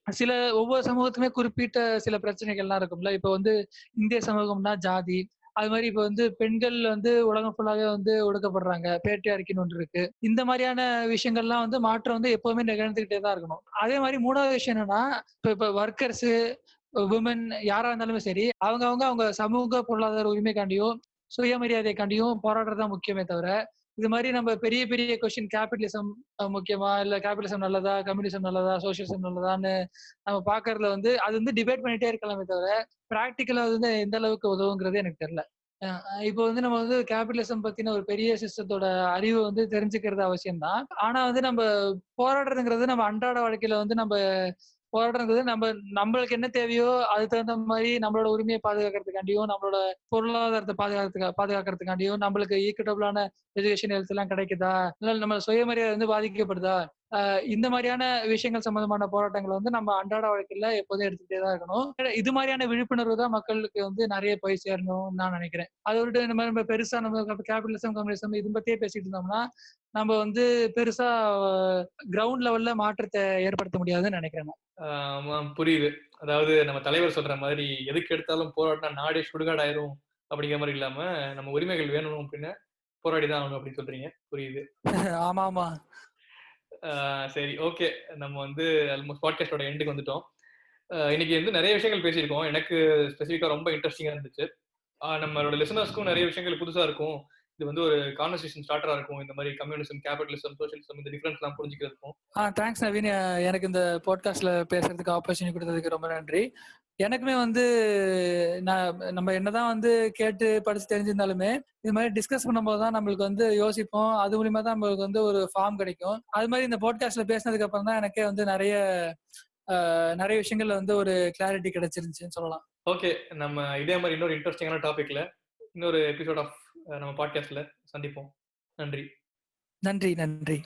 சில ஒவ்வொரு சமூகத்துக்குமே குறிப்பிட்ட சில பிரச்சனைகள்லாம் இருக்கும்ல. இப்ப வந்து இந்திய சமூகம்னா ஜாதி. அது மாரி இப்ப வந்து பெண்கள் வந்து உலகம் ஃபுல்லாவே வந்து ஒடுக்கப்படுறாங்க. பேட்ரியார்க்கின்னு ஒன்று இருக்கு. இந்த மாரியான விஷயங்கள்லாம் வந்து மாற்றம் வந்து எப்பவுமே நிகழ்ந்துகிட்டே தான் இருக்கணும். அதே மாரி 3வது விஷயம் என்னன்னா, இப்ப வொர்க்கர்ஸு, விமன் யாரா இருந்தாலுமே சரி, அவங்க சமூக பொருளாதார உரிமைக்காண்டியும், சுயமரியாதைக்காண்டியும் போராடுறது தான் முக்கியமே தவிர, இது மாரி நம்ம பெரிய பெரிய கொஸ்டின் கேபிட்டலிசம் முக்கியமா? இல்ல கேபிட்டலிசம் நல்லதா? கம்யூனிசம் நல்லதா? சோசியலிசம் நல்லதான்னு நம்ம பார்க்கறதுல வந்து அது வந்து டிபேட் பண்ணிட்டே இருக்கலாமே தவிர, பிராக்டிகலா அது வந்து எந்த அளவுக்கு உதவுங்கிறது எனக்கு தெரியல. அ இப்போ வந்து நம்ம வந்து கேபிட்டலிசம் பத்தின ஒரு பெரிய சிஸ்டத்தோட அறிவு வந்து தெரிஞ்சுக்கிறது அவசியம் தான். ஆனா வந்து நம்ம போராடுறதுங்கிறது நம்ம அன்றாட வாழ்க்கையில வந்து நம்ம போராடுறது நம்மளுக்கு என்ன தேவையோ அதுக்கு தகுந்த மாரி நம்மளோட உரிமையை பாதுகாக்கிறதுக்காண்டியும், நம்மளோட பொருளாதாரத்த பாதுகாக்கிறதுக்காண்டியும், நம்மளுக்கு ஈக்விட்டபிளான எஜுகேஷன், ஹெல்த் எல்லாம் கிடைக்குதா? இல்ல நம்ம சுயமரியாதை வந்து பாதிக்கப்படுதா? இந்த மாரியான விஷயங்கள் சம்பந்தமான போராட்டங்கள வந்து நம்ம அன்றாட வாழ்க்கையில எப்போதும் எடுத்துக்கிட்டே தான் இருக்கணும். இது மாரியான விழிப்புணர்வு தான் மக்களுக்கு வந்து நெறைய போய் சேரணும்னு நான் நெனைக்கிறேன். அத விட்டு இந்த மாரி நம்ம பெருசா நம்ம கேபிட்டலிசம், கம்யூனிசம் இது பத்தியே பேசிட்டு இருந்தோம்னா, நம்ம வந்து பெருசா கிரவுண்ட் லெவல்ல மாற்றத்த ஏற்படுத்த முடியாதுன்னு நெனைக்கிறேன் நான். ஆமா, புரியுது. அதாவது நம்ம தலைவர் சொல்ற மாதிரி எதுக்கு எடுத்தாலும் போராடினா நாடே சுடுகாடாயிரும் அப்படிங்கிற மாதிரி இல்லாம நம்ம உரிமைகள் வேணும் அப்படின்னா போராடி தான் ஆகணும் அப்படின்னு சொல்றீங்க. புரியுது. ஆமாமா. சரி ஓகே, நம்ம வந்து ஆல்மோஸ்ட் பாட்காஸ்டோட எண்டுக்கு வந்துட்டோம். இன்னைக்கு வந்து நிறைய விஷயங்கள் பேசியிருக்கோம். எனக்கு ஸ்பெசிஃபிக்கா ரொம்ப இன்ட்ரெஸ்டிங்கா இருந்துச்சு. நம்மளோட லிசனர்ஸ்க்கும் நிறைய விஷயங்கள் புதுசா இருக்கும். இது வந்து ஒரு கான்வர்சேஷன் ஸ்டார்டரா இருக்கும். இந்த மாதிரி கம்யூனிசம், கேபிட்டலிசம், சோஷியலிசம் இந்த டிஃபரன்ஸ்லாம் புரிஞ்சுக்கிறதுக்கும். தேங்க்ஸ் நவீன். எனக்கு இந்த பாட்காஸ்ட்ல பேசுறதுக்கு ஆப்பர்ச்சுனிட்டி குடுத்ததுக்கு ரொம்ப நன்றி. எனக்குமே வந்து நம்ம என்னதான் வந்து கேட்டு படிச்சு தெரிஞ்சிருந்தாலுமே, இது மாரி டிஸ்கஸ் பண்ணும்போது தான் நம்மளுக்கு வந்து யோசிப்போம். அது மூலியமா தான் நம்மளுக்கு வந்து ஒரு ஃபார்ம் கிடைக்கும். அது மாரி இந்த பாட்காஸ்ட்ல பேசினதுக்கு அப்புறம் தான் எனக்கே வந்து நெறைய விஷயங்கள்ல வந்து ஒரு கிளாரிட்டி கிடைச்சிருந்துச்சுன்னு சொல்லலாம். ஓகே, நம்ம இதே மாதிரி இன்னொரு இன்ட்ரெஸ்டிங்கான டாபிக்ல இன்னொரு எபிசோட் ஆஃப் நம்ம பாட்காஸ்ட்ல சந்திப்போம். நன்றி. நன்றி.